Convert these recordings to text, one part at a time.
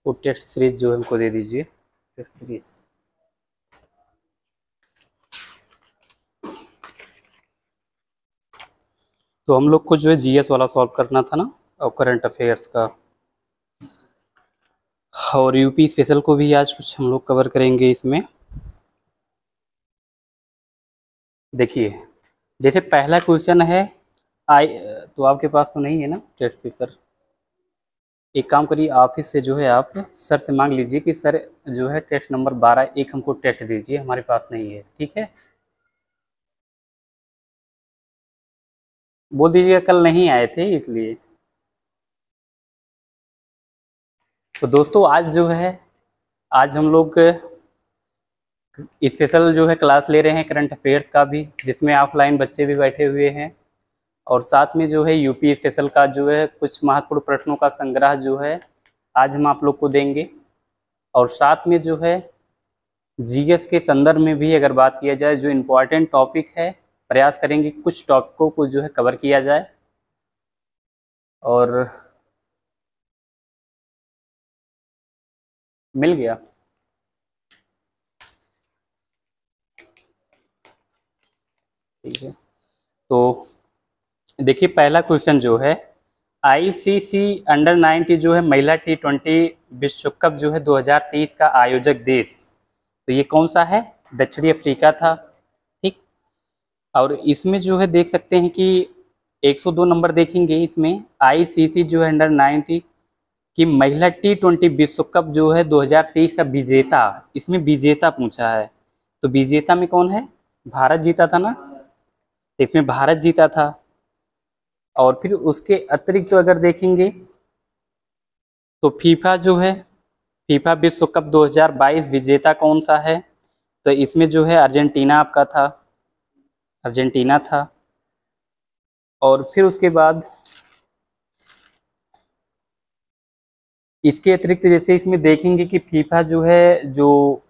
वो test series जो है हमको दे दीजिए, टेस्ट सीरीज। तो हम लोग को जो है जीएस वाला सॉल्व करना था ना, और करंट अफेयर्स का, और यूपी स्पेशल को भी आज कुछ हम लोग कवर करेंगे इसमें। देखिए, जैसे पहला क्वेश्चन है आई, तो आपके पास तो नहीं है ना टेस्ट पेपर। एक काम करिए, ऑफिस से जो है आप सर से मांग लीजिए कि सर जो है टेस्ट नंबर 12 एक हमको टेस्ट दीजिए, हमारे पास नहीं है, ठीक है। बोल दीजिएगा कल नहीं आए थे इसलिए। तो दोस्तों आज जो है, आज हम लोग स्पेशल जो है क्लास ले रहे हैं करंट अफेयर्स का भी, जिसमें ऑफलाइन बच्चे भी बैठे हुए हैं, और साथ में जो है यूपी स्पेशल का जो है कुछ महत्वपूर्ण प्रश्नों का संग्रह जो है आज हम आप लोग को देंगे। और साथ में जो है जीएस के संदर्भ में भी अगर बात किया जाए, जो इम्पोर्टेंट टॉपिक है, प्रयास करेंगे कुछ टॉपिकों को जो है कवर किया जाए। और मिल गया। ठीक है, तो देखिए पहला क्वेश्चन जो है, आईसीसी अंडर 90 जो है महिला T20 विश्व कप जो है 2023 का आयोजक देश, तो ये कौन सा है? दक्षिणी अफ्रीका था, ठीक। और इसमें जो है देख सकते हैं कि 102 नंबर देखेंगे, इसमें आईसीसी जो है अंडर 90 की महिला T20 विश्व कप जो है 2023 का विजेता, इसमें विजेता पूछा है, तो विजेता में कौन है? भारत जीता था ना, तो इसमें भारत जीता था। और फिर उसके अतिरिक्त तो अगर देखेंगे तो फीफा जो है, फीफा विश्व कप 2022 विजेता कौन सा है? तो इसमें जो है अर्जेंटीना आपका था, अर्जेंटीना था। और फिर उसके बाद इसके अतिरिक्त जैसे इसमें देखेंगे कि फीफा जो है, जो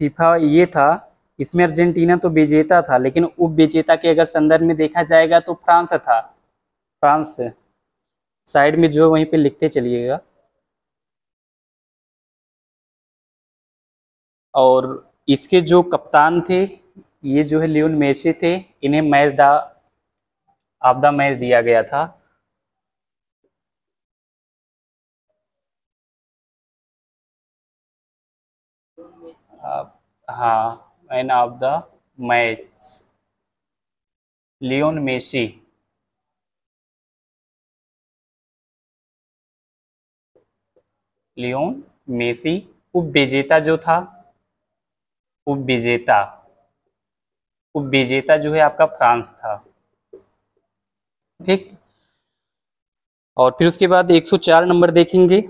फीफा ये था, इसमें अर्जेंटीना तो विजेता था, लेकिन उप विजेता के अगर संदर्भ में देखा जाएगा तो फ्रांस था, फ्रांस से साइड में जो वहीं पे लिखते चलिएगा। और इसके जो कप्तान थे, ये जो है लियोन मेसी थे, इन्हें मैच ऑफ द मैच दिया गया था। हाँ, man of the match Leon Messi. Leon Messi. उप विजेता जो था, उप विजेता, उप विजेता जो है आपका फ्रांस था, ठीक। और फिर उसके बाद 104 नंबर देखेंगे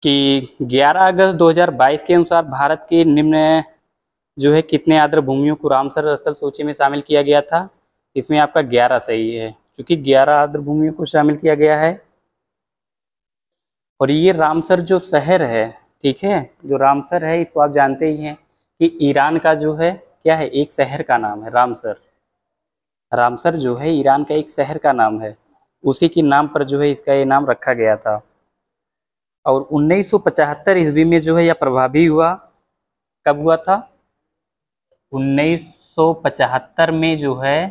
कि 11 अगस्त 2022 के अनुसार भारत के निम्न जो है कितने आर्द्र भूमियों को रामसर स्थल सूची में शामिल किया गया था? इसमें आपका 11 सही है, क्योंकि 11 आर्द्र भूमियों को शामिल किया गया है। और ये रामसर जो शहर है, ठीक है, जो रामसर है इसको आप जानते ही हैं कि ईरान का जो है क्या है, एक शहर का नाम है रामसर। रामसर जो है ईरान का एक शहर का नाम है, उसी के नाम पर जो है इसका ये नाम रखा गया था। और 1975 ईस्वी में जो है यह प्रभावी हुआ। कब हुआ था? 1975 में जो है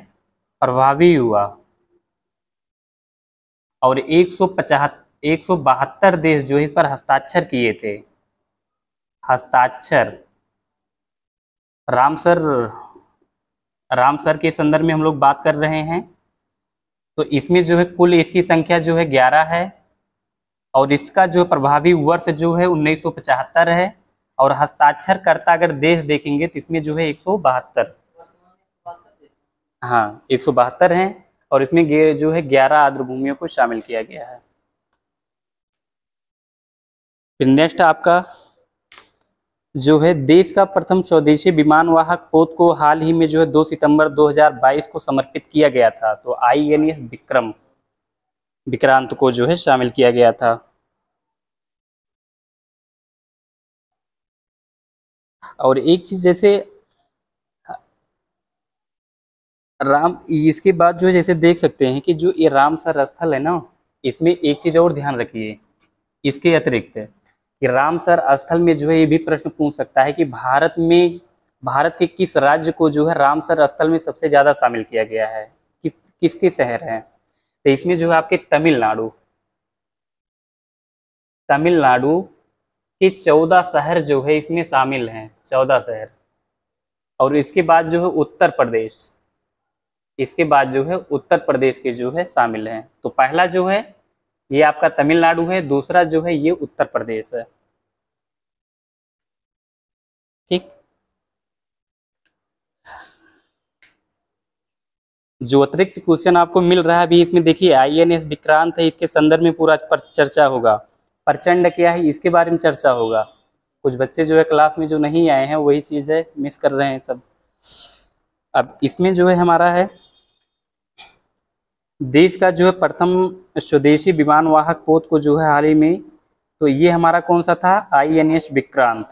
प्रभावी हुआ। और 172 देश जो है इस पर हस्ताक्षर किए थे, हस्ताक्षर। रामसर, रामसर के संदर्भ में हम लोग बात कर रहे हैं, तो इसमें जो है कुल इसकी संख्या जो है 11 है, और इसका जो प्रभावी वर्ष जो है 1975 है। और हस्ताक्षरकर्ता अगर देश देखेंगे तो इसमें जो है 172, हाँ 172 हैं, और इसमें जो है 11 आर्द्र भूमियों को शामिल किया गया है। फिर नेक्स्ट आपका जो है, देश का प्रथम स्वदेशी विमानवाहक पोत को हाल ही में जो है 2 सितंबर 2022 को समर्पित किया गया था, तो INS विक्रम, विक्रांत को जो है शामिल किया गया था। और एक चीज जैसे इसके बाद जो है जैसे देख सकते हैं कि जो ये रामसर स्थल है ना, इसमें एक चीज और ध्यान रखिए, इसके अतिरिक्त कि रामसर स्थल में जो है ये भी प्रश्न पूछ सकता है कि भारत के किस राज्य को जो है रामसर स्थल में सबसे ज्यादा शामिल किया गया है, किसके शहर हैं। तो इसमें जो है आपके तमिलनाडु के 14 शहर जो है इसमें शामिल हैं, 14 शहर। और इसके बाद जो है उत्तर प्रदेश के जो है शामिल हैं। तो पहला जो है ये आपका तमिलनाडु है, दूसरा जो है ये उत्तर प्रदेश है। ठीक, जो अतिरिक्त क्वेश्चन आपको मिल रहा है अभी इसमें देखिए, INS विक्रांत है, इसके संदर्भ में पूरा चर्चा होगा। प्रचंड क्या है इसके बारे में चर्चा होगा। कुछ बच्चे जो है क्लास में जो नहीं आए हैं वही चीज़ है, मिस कर रहे हैं सब। अब इसमें जो है हमारा है देश का जो है प्रथम स्वदेशी विमानवाहक पोत को जो है हाल ही में, तो ये हमारा कौन सा था, INS विक्रांत।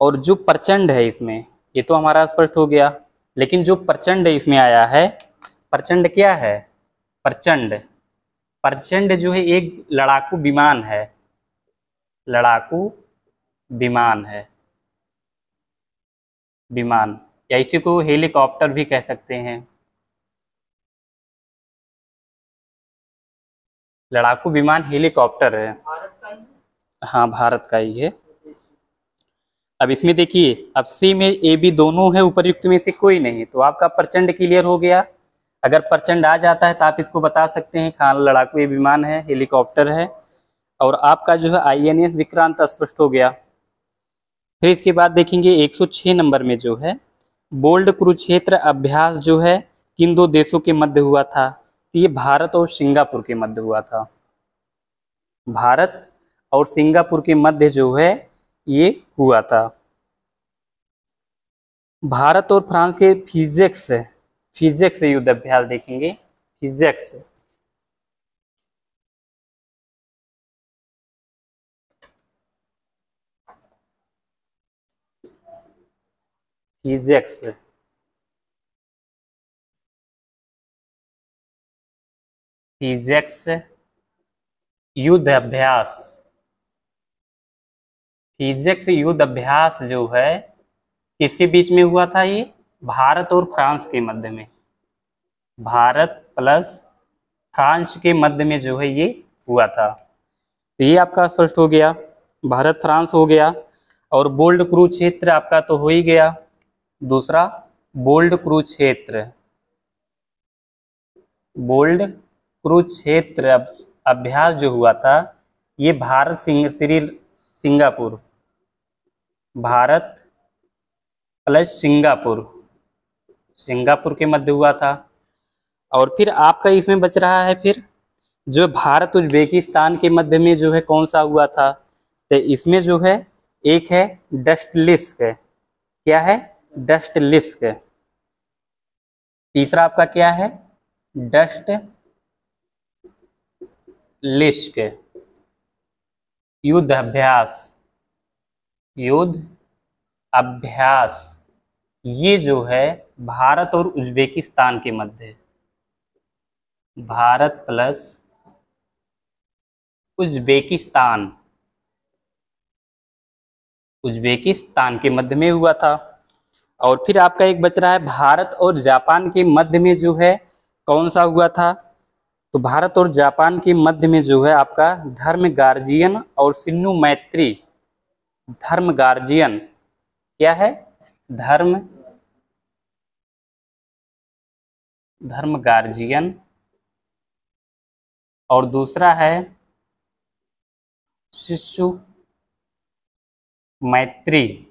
और जो प्रचंड है इसमें, ये तो हमारा स्पष्ट हो गया, लेकिन जो प्रचंड इसमें आया है, प्रचंड क्या है, प्रचंड जो है एक लड़ाकू विमान है, विमान या इसी को हेलीकॉप्टर भी कह सकते हैं। लड़ाकू विमान हेलीकॉप्टर है, हाँ भारत का ही है। अब इसमें देखिए, अब C में A B दोनों है, उपयुक्त में से कोई नहीं, तो आपका प्रचंड क्लियर हो गया। अगर प्रचंड आ जाता है तो आप इसको बता सकते हैं हाँ लड़ाकू ये विमान है, हेलीकॉप्टर है। और आपका जो है INS विक्रांत स्पष्ट हो गया। फिर इसके बाद देखेंगे 106 नंबर में जो है बोल्ड कुरुक्षेत्र अभ्यास जो है किन दो देशों के मध्य हुआ था, तो ये भारत और सिंगापुर के मध्य हुआ था। भारत और सिंगापुर के मध्य जो है ये हुआ था। भारत और फ्रांस के फिजेक्स युद्ध अभ्यास देखेंगे, फिजेक्स युद्ध अभ्यास, फिजेक्स युद्ध अभ्यास जो है किसके बीच में हुआ था, ये भारत और फ्रांस के मध्य में, भारत प्लस फ्रांस के मध्य में जो है ये हुआ था। तो ये आपका स्पष्ट हो गया, भारत फ्रांस हो गया। और बोल्ड कुरुक्षेत्र आपका तो हो ही गया। दूसरा बोल्ड कुरुक्षेत्र अभ्यास जो हुआ था ये भारत प्लस सिंगापुर के मध्य हुआ था। और फिर आपका इसमें बच रहा है फिर जो भारत उज्बेकिस्तान के मध्य में जो है कौन सा हुआ था, तो इसमें जो है एक है डस्टलिस्क, क्या है डस्टलिस्क। तीसरा आपका क्या है डस्टलिस्क युद्ध अभ्यास, ये जो है भारत और उज्बेकिस्तान के मध्य, भारत प्लस उज्बेकिस्तान के मध्य में हुआ था। और फिर आपका एक बच रहा है भारत और जापान के मध्य में जो है कौन सा हुआ था, तो भारत और जापान के मध्य में जो है आपका धर्म गार्जियन और सिन्नु मैत्री, धर्म गार्जियन क्या है, धर्म गार्जियन, और दूसरा है शिशु मैत्री।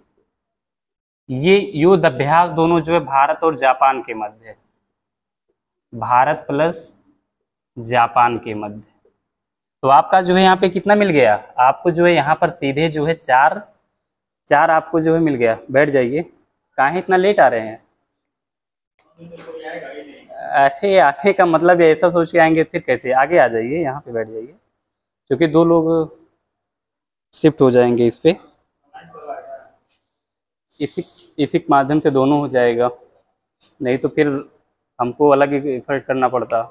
ये युद्ध अभ्यास दोनों जो है भारत और जापान के मध्य, भारत प्लस जापान के मध्य। तो आपका जो है यहाँ पे कितना मिल गया, आपको जो है यहाँ पर सीधे जो है चार आपको जो है मिल गया। बैठ जाइए, कहाँ इतना लेट आ रहे हैं। अरे आने का मतलब ऐसा सोच के आएंगे फिर कैसे, आगे आ जाइए, यहाँ पे बैठ जाइए, क्योंकि 2 लोग शिफ्ट हो जाएंगे इस पे, इसी के माध्यम से दोनों हो जाएगा, नहीं तो फिर हमको अलग एफर्ट करना पड़ता।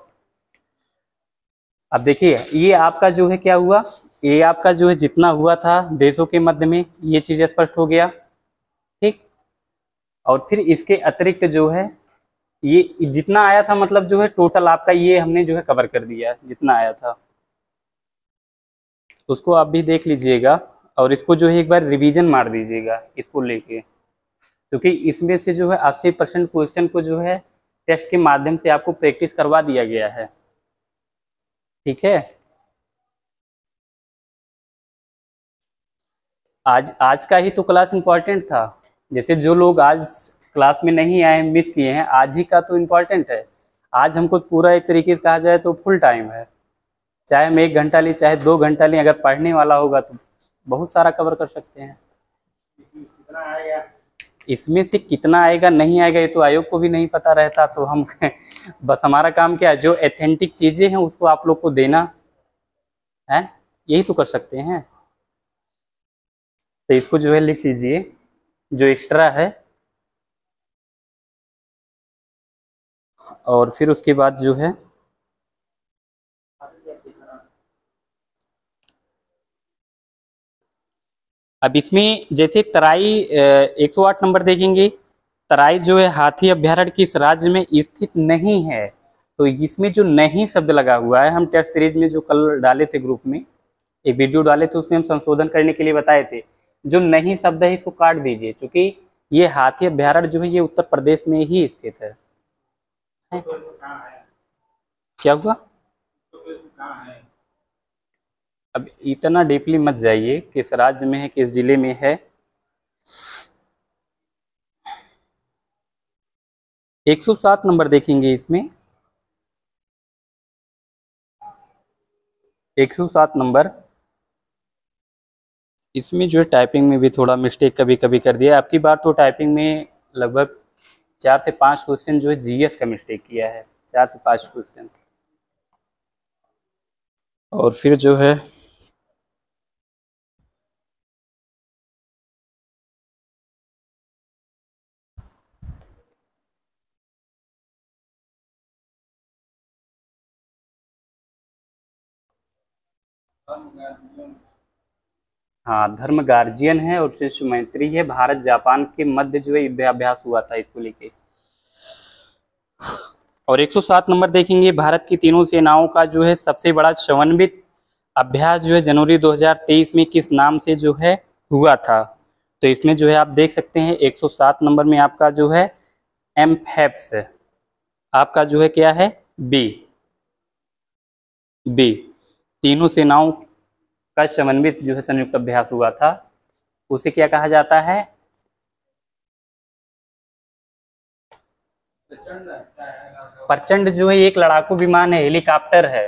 अब देखिए ये आपका जो है क्या हुआ, ये आपका जो है जितना हुआ था देशों के मध्य में, ये चीज स्पष्ट हो गया। ठीक, और फिर इसके अतिरिक्त जो है ये जितना आया था, मतलब जो है टोटल आपका ये हमने जो है कवर कर दिया है जितना आया था, उसको आप भी देख लीजिएगा और इसको जो है एक बार रिवीजन मार दीजिएगा इसको लेके, क्योंकि इसमें से जो है 80% क्वेश्चन को जो है टेस्ट के माध्यम से आपको प्रैक्टिस करवा दिया गया है। ठीक है, आज का ही तो क्लास इंपॉर्टेंट था। जैसे जो लोग आज क्लास में नहीं आए, मिस किए हैं, आज ही का तो इम्पोर्टेंट है। आज हमको पूरा एक तरीके से कहा जाए तो फुल टाइम है, चाहे हम 1 घंटा लें चाहे 2 घंटा लें, अगर पढ़ने वाला होगा तो बहुत सारा कवर कर सकते हैं। इसमें से कितना आएगा नहीं आएगा ये तो आयोग को भी नहीं पता रहता, तो हम बस हमारा काम क्या है, जो एथेंटिक चीजें हैं उसको आप लोग को देना है, यही तो कर सकते हैं। तो इसको जो है लिख लीजिए जो एक्स्ट्रा है, और फिर उसके बाद जो है अब इसमें जैसे तराई 108 नंबर देखेंगे, तराई जो है हाथी अभ्यारण्य किस राज्य में स्थित नहीं है, तो इसमें जो नहीं शब्द लगा हुआ है, हम टेस्ट सीरीज में जो कल डाले थे ग्रुप में एक वीडियो डाले थे, उसमें हम संशोधन करने के लिए बताए थे, जो नहीं शब्द है इसको काट दीजिए, क्योंकि ये हाथी अभ्यारण्य जो है ये उत्तर प्रदेश में ही स्थित है। क्या हुआ, अब इतना डीपली मत जाइए किस राज्य में है किस जिले में है। 107 नंबर देखेंगे इसमें, 107 नंबर, इसमें जो है टाइपिंग में भी थोड़ा मिस्टेक कभी कभी कर दिया। आपकी बार तो टाइपिंग में लगभग 4 से 5 क्वेश्चन जो है जीएस का मिस्टेक किया है, 4 से 5 क्वेश्चन। और फिर जो है हाँ धर्म गार्जियन है और शिशु मैत्री है, भारत जापान के मध्य जो है युद्धाभ्यास हुआ था इसको लेके। और 107 नंबर देखेंगे, भारत की तीनों सेनाओं का जो है सबसे बड़ा समन्वित अभ्यास जो है जनवरी 2023 में किस नाम से जो है हुआ था, तो इसमें जो है आप देख सकते हैं 107 नंबर में आपका जो है एम्फेप्स है, आपका जो है क्या है बी, बी तीनों सेनाओं का समन्वित जो है संयुक्त अभ्यास हुआ था, उसे क्या कहा जाता है, प्रचंड जो है एक लड़ाकू विमान है, हेलीकॉप्टर है।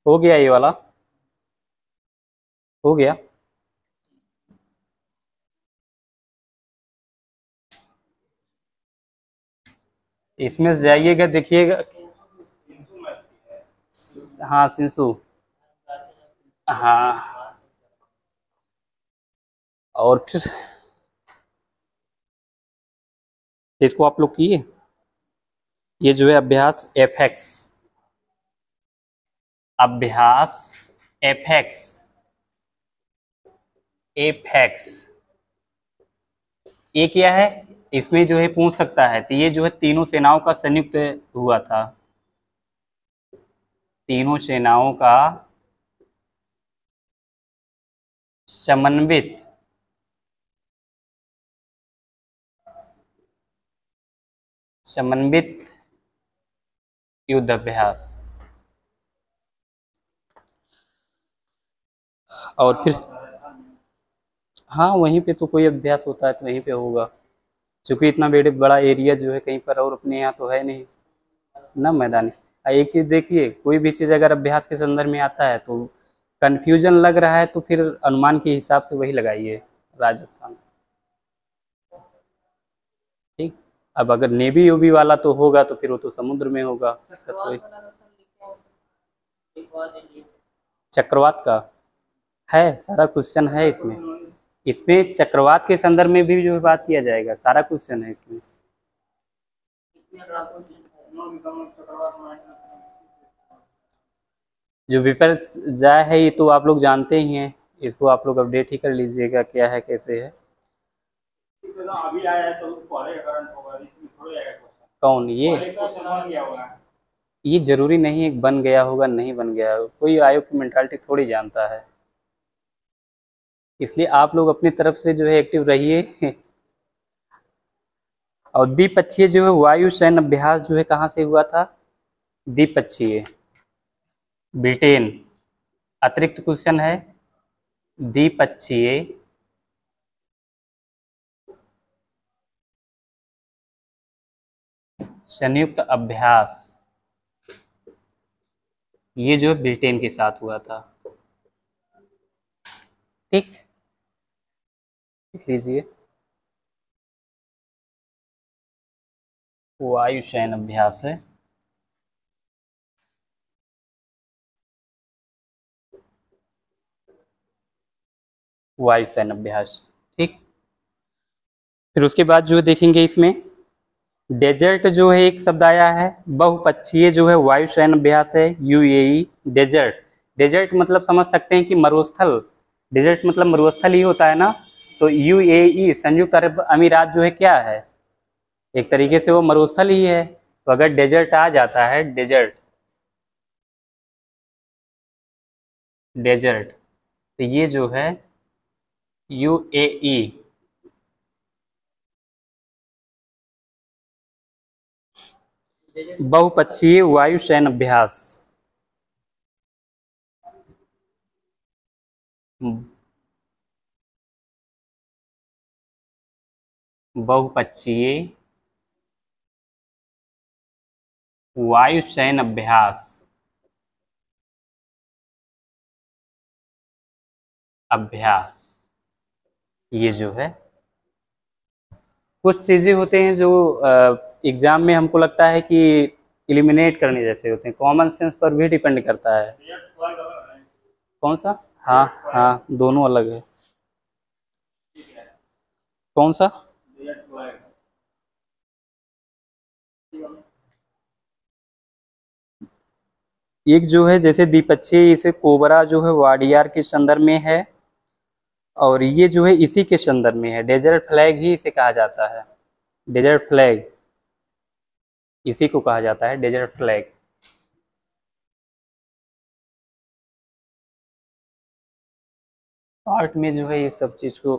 हो गया ये वाला, हो गया। इसमें जाइएगा देखिएगा, हाँ सिंसु, हाँ और फिर इसको आप लोग किए, ये जो है अभ्यास एफएक्स, अभ्यास एफएक्स, एफएक्स ये क्या है, इसमें जो है पूछ सकता है, तो ये जो है तीनों सेनाओं का संयुक्त हुआ था, तीनों सेनाओं का समन्वित समन्वित युद्ध अभ्यास। और फिर हाँ वहीं पे तो कोई अभ्यास होता है तो वहीं पे होगा, क्योंकि इतना बड़ा एरिया जो है कहीं पर और अपने यहाँ तो है नहीं ना मैदानी। एक चीज़ देखिए, कोई भी चीज़ अगर अभ्यास के संदर्भ में आता है तो कंफ्यूजन लग रहा है तो फिर अनुमान के हिसाब से वही लगाइए, राजस्थान। ठीक, अब अगर नेवी ओवी वाला तो होगा तो फिर वो तो समुद्र में होगा, इसका तो चक्रवात का है, सारा क्वेश्चन है इसमें, इसमें चक्रवात के संदर्भ में भी जो बात किया जाएगा, सारा क्वेश्चन है इसमें। जो विपर्यय है ये तो आप लोग जानते ही हैं, इसको आप लोग अपडेट ही कर लीजिएगा क्या है कैसे है। अभी आया है तो पहले का करंट होगा, इसमें थोड़ी आएगा क्वेश्चन। कौन ये? क्वेश्चन बन गया होगा। ये जरूरी नहीं है बन गया होगा नहीं बन गया होगा, कोई आयोग की मेंटालिटी थोड़ी जानता है, इसलिए आप लोग अपनी तरफ से जो है एक्टिव रहिए। और द्विपक्षीय जो है वायु सैन्य अभ्यास जो है कहाँ से हुआ था? द्विपक्षीय ब्रिटेन। अतिरिक्त क्वेश्चन है द्विपक्षीय संयुक्त अभ्यास, ये जो ब्रिटेन के साथ हुआ था। ठीक, लिख लीजिए वायु सैन्य अभ्यास है। वायु सैन्य अभ्यास, ठीक। फिर उसके बाद जो देखेंगे इसमें डेजर्ट जो है एक शब्द आया है, बहुपक्षीय जो है वायु सैन्य अभ्यास है यूएई डेजर्ट। डेजर्ट मतलब समझ सकते हैं कि मरुस्थल, डेजर्ट मतलब मरुस्थल ही होता है ना, तो यूएई संयुक्त अरब अमीरात जो है क्या है, एक तरीके से वो मरुस्थल ही है। तो अगर डेजर्ट आ जाता है डेजर्ट, डेजर्ट तो ये जो है यूएई बहुपक्षीय वायु सैन्य अभ्यास। बहुपक्षीय वायु सैन्य अभ्यास, अभ्यास ये जो है कुछ चीजें होते हैं जो एग्जाम में हमको लगता है कि एलिमिनेट करने जैसे होते हैं, कॉमन सेंस पर भी डिपेंड करता है। कौन सा? हाँ हाँ दोनों अलग है। कौन सा? एक जो है जैसे द्विपक्षीय, इसे कोबरा जो है वाडियार के संदर्भ में है, और ये जो है इसी के संदर्भ में है, डेजर्ट फ्लैग ही इसे कहा जाता है। डेजर्ट फ्लैग इसी को कहा जाता है, डेजर्ट फ्लैग। आर्ट में जो है ये सब चीज को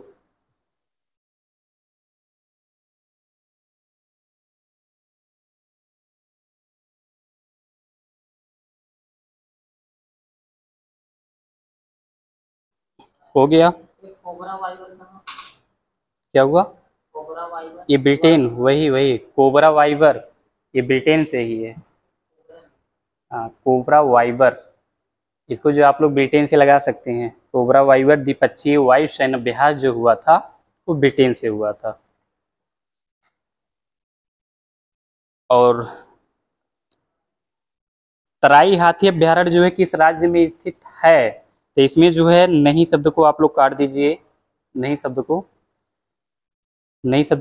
हो गया। क्या हुआ? ये ब्रिटेन, वही कोबरा वाइबर, ये ब्रिटेन से ही है। हाँ कोबरा वाइबर, इसको जो आप लोग ब्रिटेन से लगा सकते हैं। कोबरा वाइबर द्विपक्षीय वायु सैन्य अभ्यास जो हुआ था वो ब्रिटेन से हुआ था। और तराई हाथी अभ्यारण्य जो है किस राज्य में स्थित है? तो इसमें जो है नहीं शब्द को आप लोग काट दीजिए, नहीं शब्द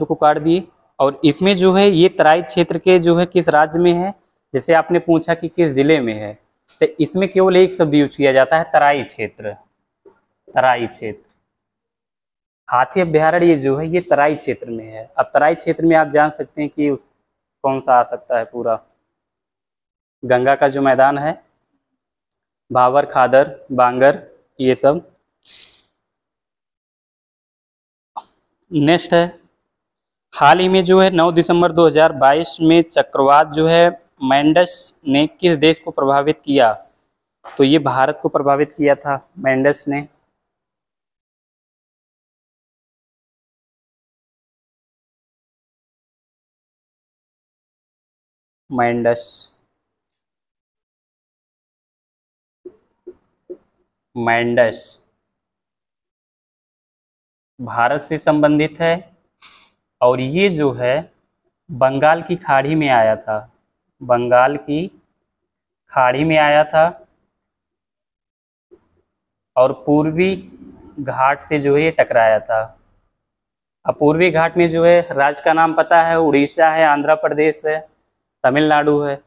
को काट दिए। और इसमें जो है ये तराई क्षेत्र के जो है किस राज्य में है, जैसे आपने पूछा कि किस जिले में है, तो इसमें केवल एक शब्द यूज किया जाता है, तराई क्षेत्र। तराई क्षेत्र हाथी अभ्यारण्य ये जो है ये तराई क्षेत्र में है। अब तराई क्षेत्र में आप जान सकते हैं कि कौन सा आ सकता है, पूरा गंगा का जो मैदान है, भावर, खादर, बांगर, ये सब। नेक्स्ट है, हाल ही में जो है 9 दिसंबर 2022 में चक्रवात जो है मैंडस ने किस देश को प्रभावित किया? तो ये भारत को प्रभावित किया था मैंडस ने। मैंडस, मैंडस भारत से संबंधित है, और ये जो है बंगाल की खाड़ी में आया था, बंगाल की खाड़ी में आया था, और पूर्वी घाट से जो है ये टकराया था। अब पूर्वी घाट में जो है राज्य का नाम पता है, उड़ीसा है, आंध्र प्रदेश है, तमिलनाडु है।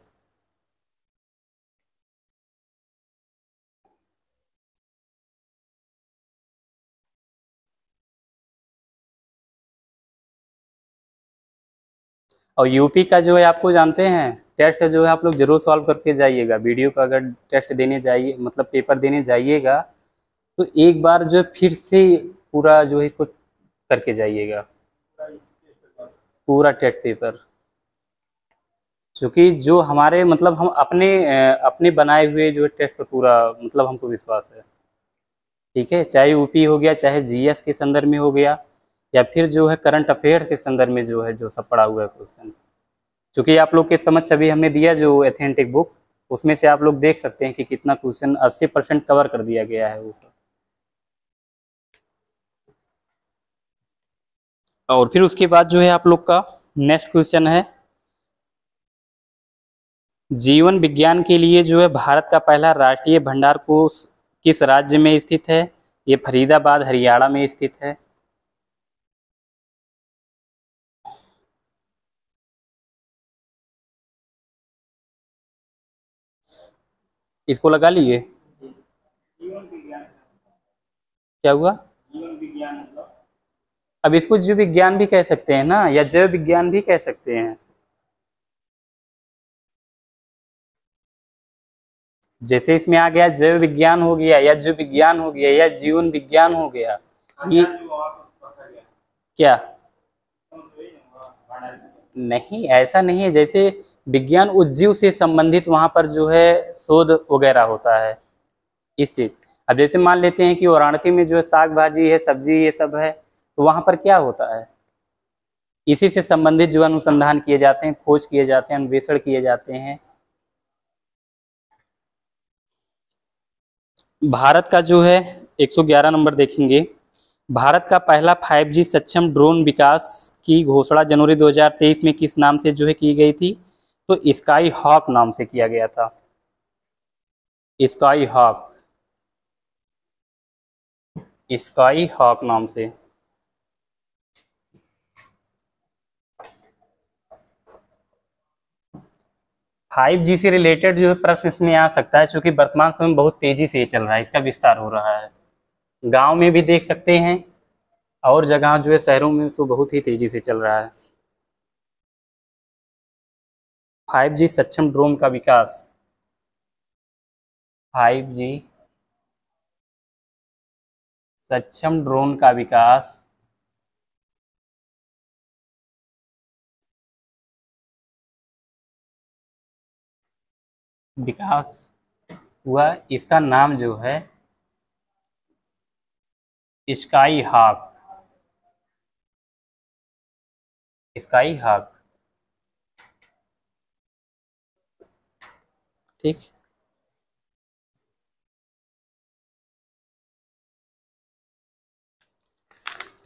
और यूपी का जो है आपको जानते हैं, टेस्ट जो है आप लोग जरूर सॉल्व करके जाइएगा। वीडियो का अगर टेस्ट देने जाइए, मतलब पेपर देने जाइएगा, तो एक बार जो है फिर से पूरा जो है इसको करके जाइएगा, पूरा टेस्ट पेपर। क्योंकि जो हमारे मतलब हम अपने बनाए हुए जो है टेस्ट पर पूरा मतलब हमको विश्वास है। ठीक है, चाहे यूपी हो गया, चाहे जीएस के संदर्भ में हो गया, या फिर जो है करंट अफेयर के संदर्भ में जो है जो सब पड़ा हुआ है क्वेश्चन। क्योंकि आप लोग के समझ अभी हमने दिया जो एथेंटिक बुक, उसमें से आप लोग देख सकते हैं कि कितना क्वेश्चन 80% कवर कर दिया गया है वो। और फिर उसके बाद जो है आप लोग का नेक्स्ट क्वेश्चन है, जीवन विज्ञान के लिए जो है भारत का पहला राष्ट्रीय भंडार कोष किस राज्य में स्थित है? ये फरीदाबाद हरियाणा में स्थित है। इसको लगा लिए। जीवन विज्ञान, क्या हुआ? जीवन विज्ञान मतलब अब इसको जीव विज्ञान भी कह सकते हैं ना, या जैव विज्ञान भी कह सकते हैं। जैसे इसमें आ गया जैव विज्ञान हो गया, या जीव विज्ञान हो गया, या जीवन विज्ञान हो गया। ये खानदान जो वहाँ पर रखा गया, क्या? हम तो यही ना भंडार से। नहीं, ऐसा नहीं है। जैसे विज्ञान उज्जीव से संबंधित वहां पर जो है शोध वगैरह होता है इस चीज। अब जैसे मान लेते हैं कि वाराणसी में जो है साग भाजी है, सब्जी ये सब है, तो वहां पर क्या होता है, इसी से संबंधित जो अनुसंधान किए जाते हैं, खोज किए जाते हैं, अन्वेषण किए जाते हैं। भारत का जो है 111 नंबर देखेंगे, भारत का पहला 5G सक्षम ड्रोन विकास की घोषणा जनवरी 2023 में किस नाम से जो है की गई थी? तो स्काई हॉक नाम से किया गया था। स्काई हॉक, स्काई हॉक नाम से। 5G से रिलेटेड जो है प्रश्न इसमें आ सकता है, क्योंकि वर्तमान समय में बहुत तेजी से ये चल रहा है, इसका विस्तार हो रहा है। गांव में भी देख सकते हैं, और जगह जो है शहरों में तो बहुत ही तेजी से चल रहा है। 5G सक्षम ड्रोन का विकास, 5G सक्षम ड्रोन का विकास विकास हुआ, इसका नाम जो है स्काई हॉक, स्काई हॉक। ठीक,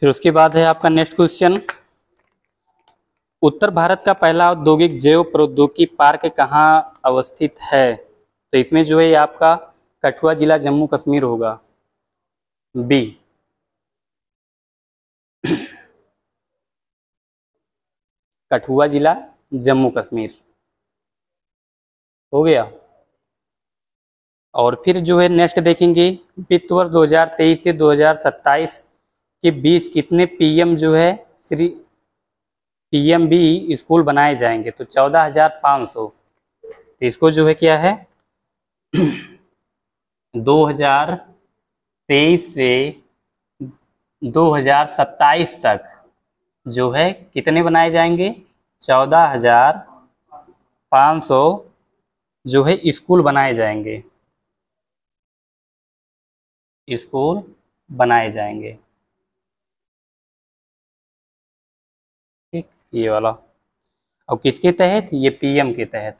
फिर उसके बाद है आपका नेक्स्ट क्वेश्चन, उत्तर भारत का पहला औद्योगिक जैव प्रौद्योगिकी पार्क कहाँ अवस्थित है? तो इसमें जो है आपका कठुआ जिला जम्मू कश्मीर होगा, बी। कठुआ जिला जम्मू कश्मीर हो गया। और फिर जो है नेक्स्ट देखेंगे, वित्त वर्ष 2023 से 2027 के बीच कितने पीएम जो है श्री पीएमबी स्कूल बनाए जाएंगे? तो 14,500। तो इसको जो है क्या है 2023 से 2027 तक जो है कितने बनाए जाएंगे? 14,500 जो है स्कूल बनाए जाएंगे, स्कूल बनाए जाएंगे। ठीक, ये वाला। और किसके तहत? ये पीएम के तहत।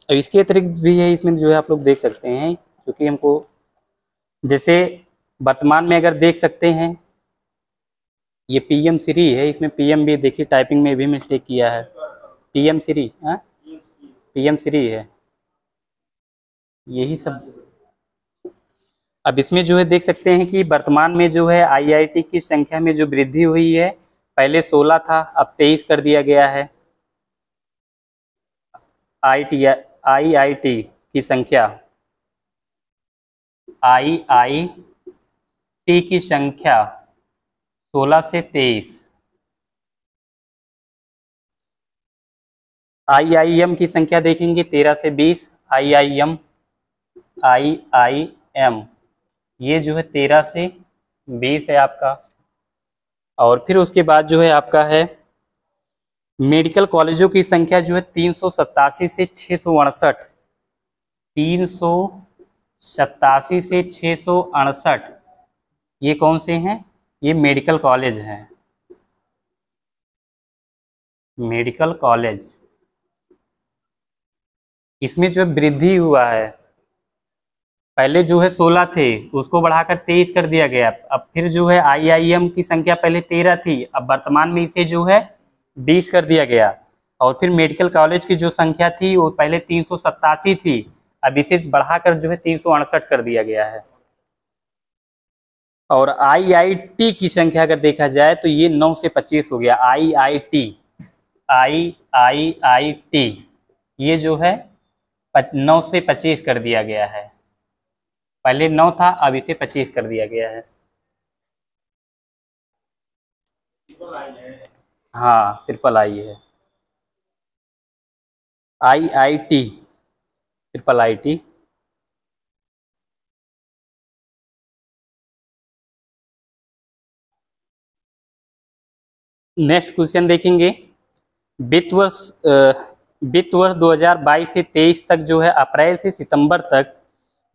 अब इसके अतिरिक्त भी है, इसमें जो है आप लोग देख सकते हैं, क्योंकि हमको जैसे वर्तमान में अगर देख सकते हैं, ये पीएम श्री है, इसमें पीएम भी देखिए टाइपिंग में भी मिस्टेक किया है, पीएम श्री, हाँ पीएम श्री है, यही सब। अब इसमें जो है देख सकते हैं कि वर्तमान में जो है आईआईटी की संख्या में जो वृद्धि हुई है, पहले 16 था, अब 23 कर दिया गया है। आईआईटी की संख्या, आईआईटी की संख्या 16 से 23। आईआईएम की संख्या देखेंगे 13 से 20। आईआईएम ये जो है 13 से 20 है आपका। और फिर उसके बाद जो है आपका है मेडिकल कॉलेजों की संख्या जो है 387 से 668। 387 से 668 ये कौन से हैं? ये मेडिकल कॉलेज हैं, मेडिकल कॉलेज। इसमें जो है वृद्धि हुआ है, पहले जो है 16 थे उसको बढ़ाकर 23 कर दिया गया। अब फिर जो है आईआईएम की संख्या पहले 13 थी, अब वर्तमान में इसे जो है 20 कर दिया गया। और फिर मेडिकल कॉलेज की जो संख्या थी वो पहले 387 थी, अब इसे बढ़ाकर जो है 368 कर दिया गया है। और आईआईटी की संख्या अगर देखा जाए तो ये 9 से 25 हो गया। आईआईटी ये जो है 9 से 25 कर दिया गया है। पहले 9 था, अब इसे 25 कर दिया गया है। हाँ, ट्रिपल आई है, IIT, triple IT. Next question देखेंगे। वित्त वर्ष 2022 से 23 तक जो है अप्रैल से सितंबर तक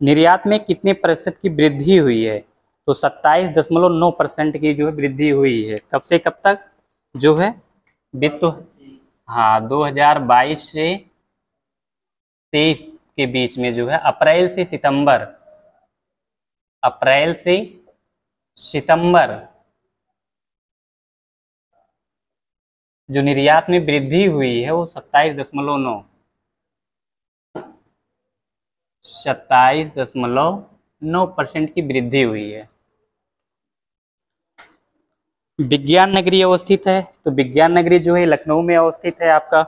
निर्यात में कितने प्रतिशत की वृद्धि हुई है? तो 27.9% की जो है वृद्धि हुई है। कब से कब तक जो है वित्त? हाँ, 2022 से 23 के बीच में जो है अप्रैल से सितंबर, अप्रैल से सितंबर जो निर्यात में वृद्धि हुई है वो 27.9% की वृद्धि हुई है। विज्ञान नगरी अवस्थित है, तो विज्ञान नगरी जो है लखनऊ में अवस्थित है आपका।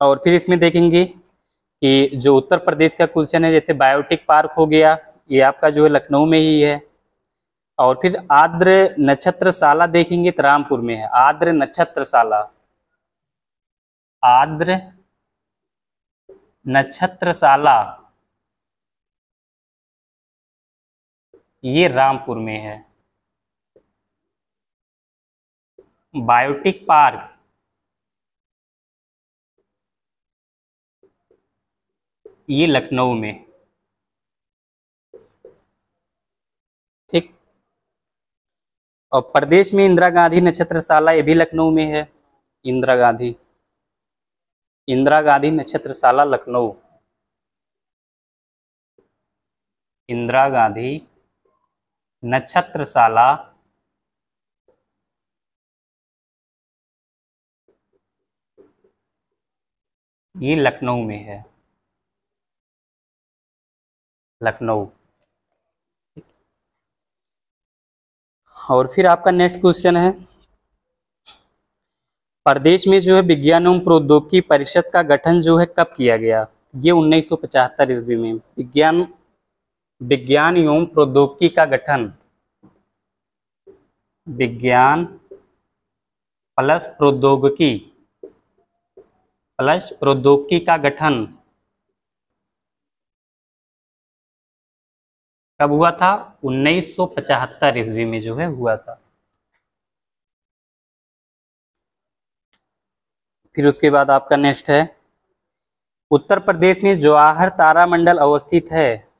और फिर इसमें देखेंगे कि जो उत्तर प्रदेश का क्वेश्चन है, जैसे बायोटेक पार्क हो गया, ये आपका जो है लखनऊ में ही है। और फिर आर्द्र नक्षत्रशाला देखेंगे तो रामपुर में है, आर्द्र नक्षत्रशाला, आर्द्र नक्षत्रशाला ये रामपुर में है। बायोटेक पार्क ये लखनऊ में, ठीक। और प्रदेश में इंदिरा गांधी नक्षत्रशाला ये भी लखनऊ में है। इंदिरा गांधी नक्षत्रशाला लखनऊ, इंदिरा गांधी नक्षत्रशाला ये लखनऊ में है, लखनऊ। और फिर आपका नेक्स्ट क्वेश्चन है, प्रदेश में जो है विज्ञान एवं प्रौद्योगिकी परिषद का गठन जो है कब किया गया? ये 1975 ईस्वी में विज्ञान एवं प्रौद्योगिकी का गठन, विज्ञान प्लस प्रौद्योगिकी का गठन कब हुआ था? 1975 ईस्वी में जो है हुआ था। फिर उसके बाद आपका नेक्स्ट है, उत्तर प्रदेश में जवाहर तारामंडल अवस्थित है,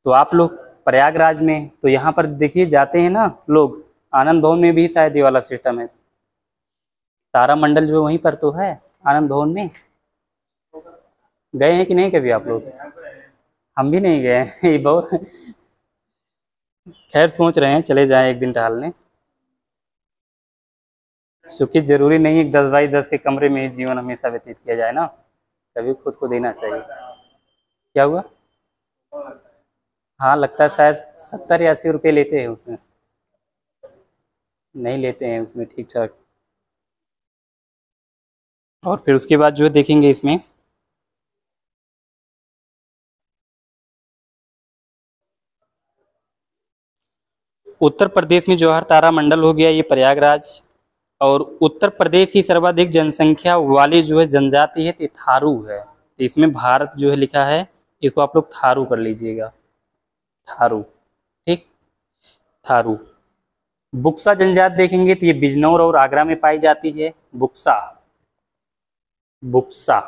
तो आप लोग प्रयागराज में, तो यहाँ पर देखिए जाते हैं ना लोग, आनंद भवन में भी शायद ये वाला सिस्टम है, तारामंडल जो वहीं पर तो है आनंद भवन में। गए हैं कि नहीं कभी आप लोग? हम भी नहीं गए हैं। ये बहुत, खैर सोच रहे हैं चले जाएं एक दिन टहलने, क्योंकि जरूरी नहीं है 10 बाई 10 के कमरे में ही जीवन हमेशा व्यतीत किया जाए ना, कभी खुद को देना चाहिए। क्या हुआ? हाँ लगता है शायद 70 या 80 रुपये लेते हैं उसमें, नहीं लेते हैं उसमें, ठीक ठाक। और फिर उसके बाद जो है देखेंगे इसमें उत्तर प्रदेश में जवाहर तारा मंडल हो गया, ये प्रयागराज। और उत्तर प्रदेश की सर्वाधिक जनसंख्या वाली जो है जनजाति है तो थारू है, तो इसमें भारत जो है लिखा है, इसको आप लोग थारू कर लीजिएगा, थारू। ठीक, थारू। बुक्सा जनजाति देखेंगे तो ये बिजनौर और आगरा में पाई जाती है, बुक्सा, बुक्सा।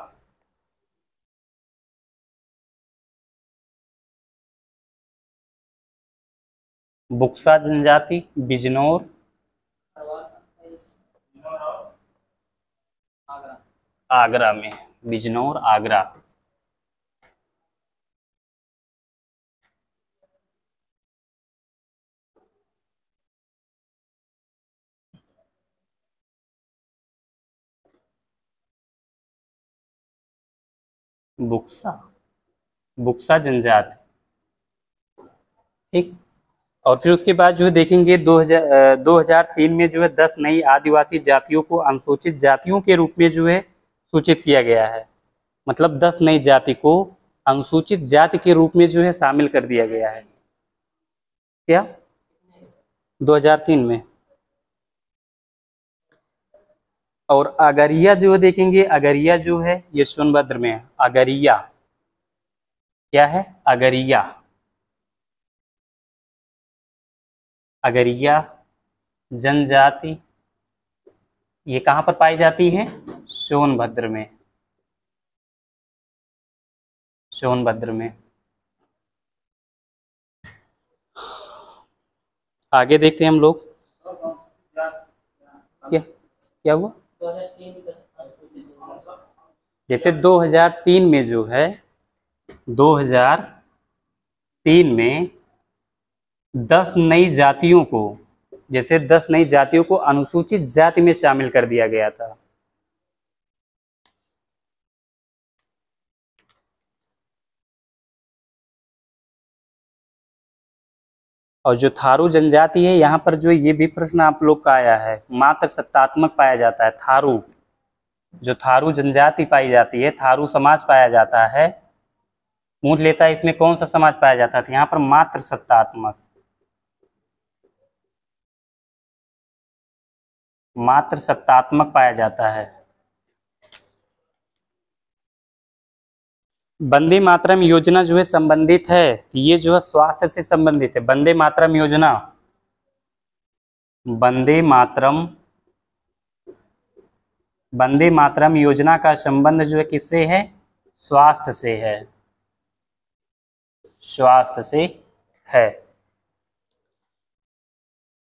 बुक्सा जनजाति बिजनौर, आगरा में, बिजनौर आगरा। बुक्सा, बुक्सा जनजाति। ठीक। और फिर उसके बाद जो है देखेंगे 2003 में जो है 10 नई आदिवासी जातियों को अनुसूचित जातियों के रूप में जो है सूचित किया गया है। मतलब 10 नई जाति को अनुसूचित जाति के रूप में जो है शामिल कर दिया गया है। क्या 2003 में। और अगरिया जो है देखेंगे, अगरिया जो है ये सोनभद्र में है, अगरिया। क्या है अगरिया, अगरिया जनजाति, ये कहाँ पर पाई जाती है, सोनभद्र में, सोनभद्र में। आगे देखते हैं हम लोग। क्या क्या हुआ, जैसे 2003 में जो है, 2003 में 10 नई जातियों को, जैसे 10 नई जातियों को अनुसूचित जाति में शामिल कर दिया गया था। और जो थारू जनजाति है, यहाँ पर जो ये भी प्रश्न आप लोग का आया है, मात्र सत्तात्मक पाया जाता है थारू। जो थारू जनजाति पाई जाती है, थारू समाज पाया जाता है, पूछ लेता है इसमें कौन सा समाज पाया जाता था, यहाँ पर मात्र सत्तात्मक, मात्र सत्तात्मक पाया जाता है। वंदे मातरम योजना जो है संबंधित है, ये जो है स्वास्थ्य से संबंधित है। वंदे मातरम योजना, वंदे मातरम, वंदे मातरम योजना का संबंध जो है किससे है, स्वास्थ्य से है, स्वास्थ्य से है।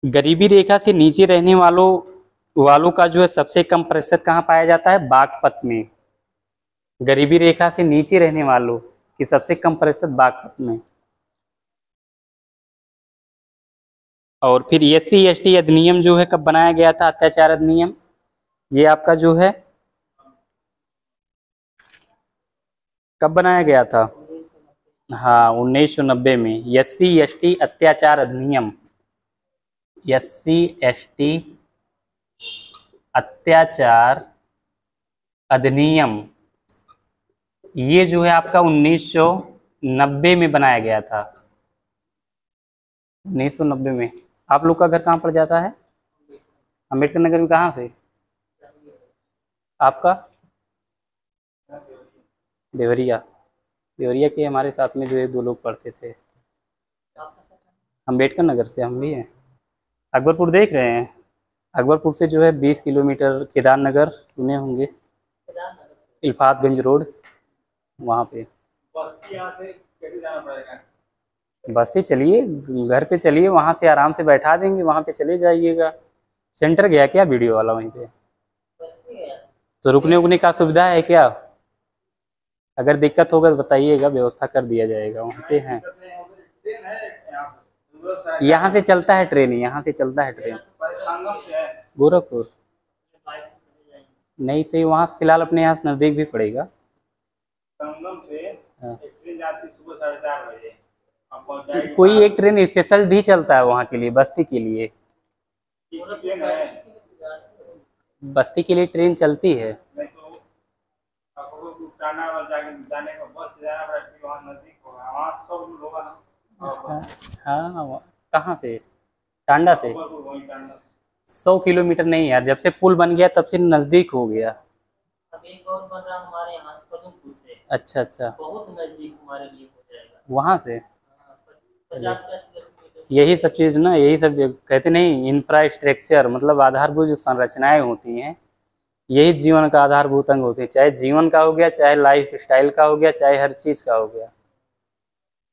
गरीबी रेखा से नीचे रहने वालों का जो है सबसे कम प्रतिशत कहाँ पाया जाता है, बागपत में। गरीबी रेखा से नीचे रहने वालों की सबसे कम प्रतिशत बागपत में। और फिर SC/ST अधिनियम जो है कब बनाया गया था, अत्याचार अधिनियम, ये आपका जो है कब बनाया गया था, हाँ 1990 में। SC/ST अत्याचार अधिनियम, SC/ST अत्याचार अधिनियम, ये जो है आपका 1990 में बनाया गया था, 1990 में। आप लोग का घर कहाँ पर जाता है, अम्बेडकर नगर में, कहाँ से आपका, देवरिया। देवरिया के हमारे साथ में जो है 2 लोग पढ़ते थे, अम्बेडकर नगर से हम भी हैं। अकबरपुर देख रहे हैं, अकबरपुर से जो है 20 किलोमीटर केदारनगर सुने होंगे, इल्फातगंज रोड, वहाँ पे। बस्ती यहाँ से कैसे जाना पड़ेगा? बस्ती चलिए, घर पे चलिए, वहाँ से आराम से बैठा देंगे, वहाँ पे चले जाइएगा। सेंटर गया क्या वीडियो वाला वहीं पे, तो रुकने उकने का सुविधा है क्या, अगर दिक्कत होगा तो बताइएगा, व्यवस्था कर दिया जाएगा, वहाँ पे हैं। यहाँ से चलता है ट्रेन, यहाँ से चलता है ट्रेन, गोरखपुर नहीं सही, वहाँ से फिलहाल अपने यहाँ से नज़दीक भी पड़ेगा। संगम से हाँ। ट्रेन जाती सुबह 4:30 बजे, अब पहुंच जाएगी कोई एक ट्रेन स्पेशल भी चलता है वहाँ के लिए, बस्ती के लिए? ट्रेन है। बस्ती के लिए ट्रेन चलती है? नहीं तो आपको टाना वाला जाने का बस से जाना पड़ेगा, क्योंकि वहाँ नजदीक होगा, वहाँ सब होगा ना। हाँ हाँ, कहाँ से? टांडा से? वही टाना। 100 किलोमीटर नहीं यार, जब से पुल बन गया तब से नज़दीक हो गया। अब एक और बन रहा हमारे यहाँ से पदमपुर से, अच्छा अच्छा, बहुत नजदीक हमारे लिए हो जाएगा। वहाँ से? हाँ, 50-50 किलोमीटर। यही सब चीज़ ना, यही सब कहते नहीं, इंफ्रास्ट्रक्चर मतलब आधारभूत जो संरचनाएं होती हैं, यही जीवन का आधारभूत अंग होती है। चाहे जीवन का हो गया, चाहे लाइफ स्टाइल का हो गया, चाहे हर चीज़ का हो गया।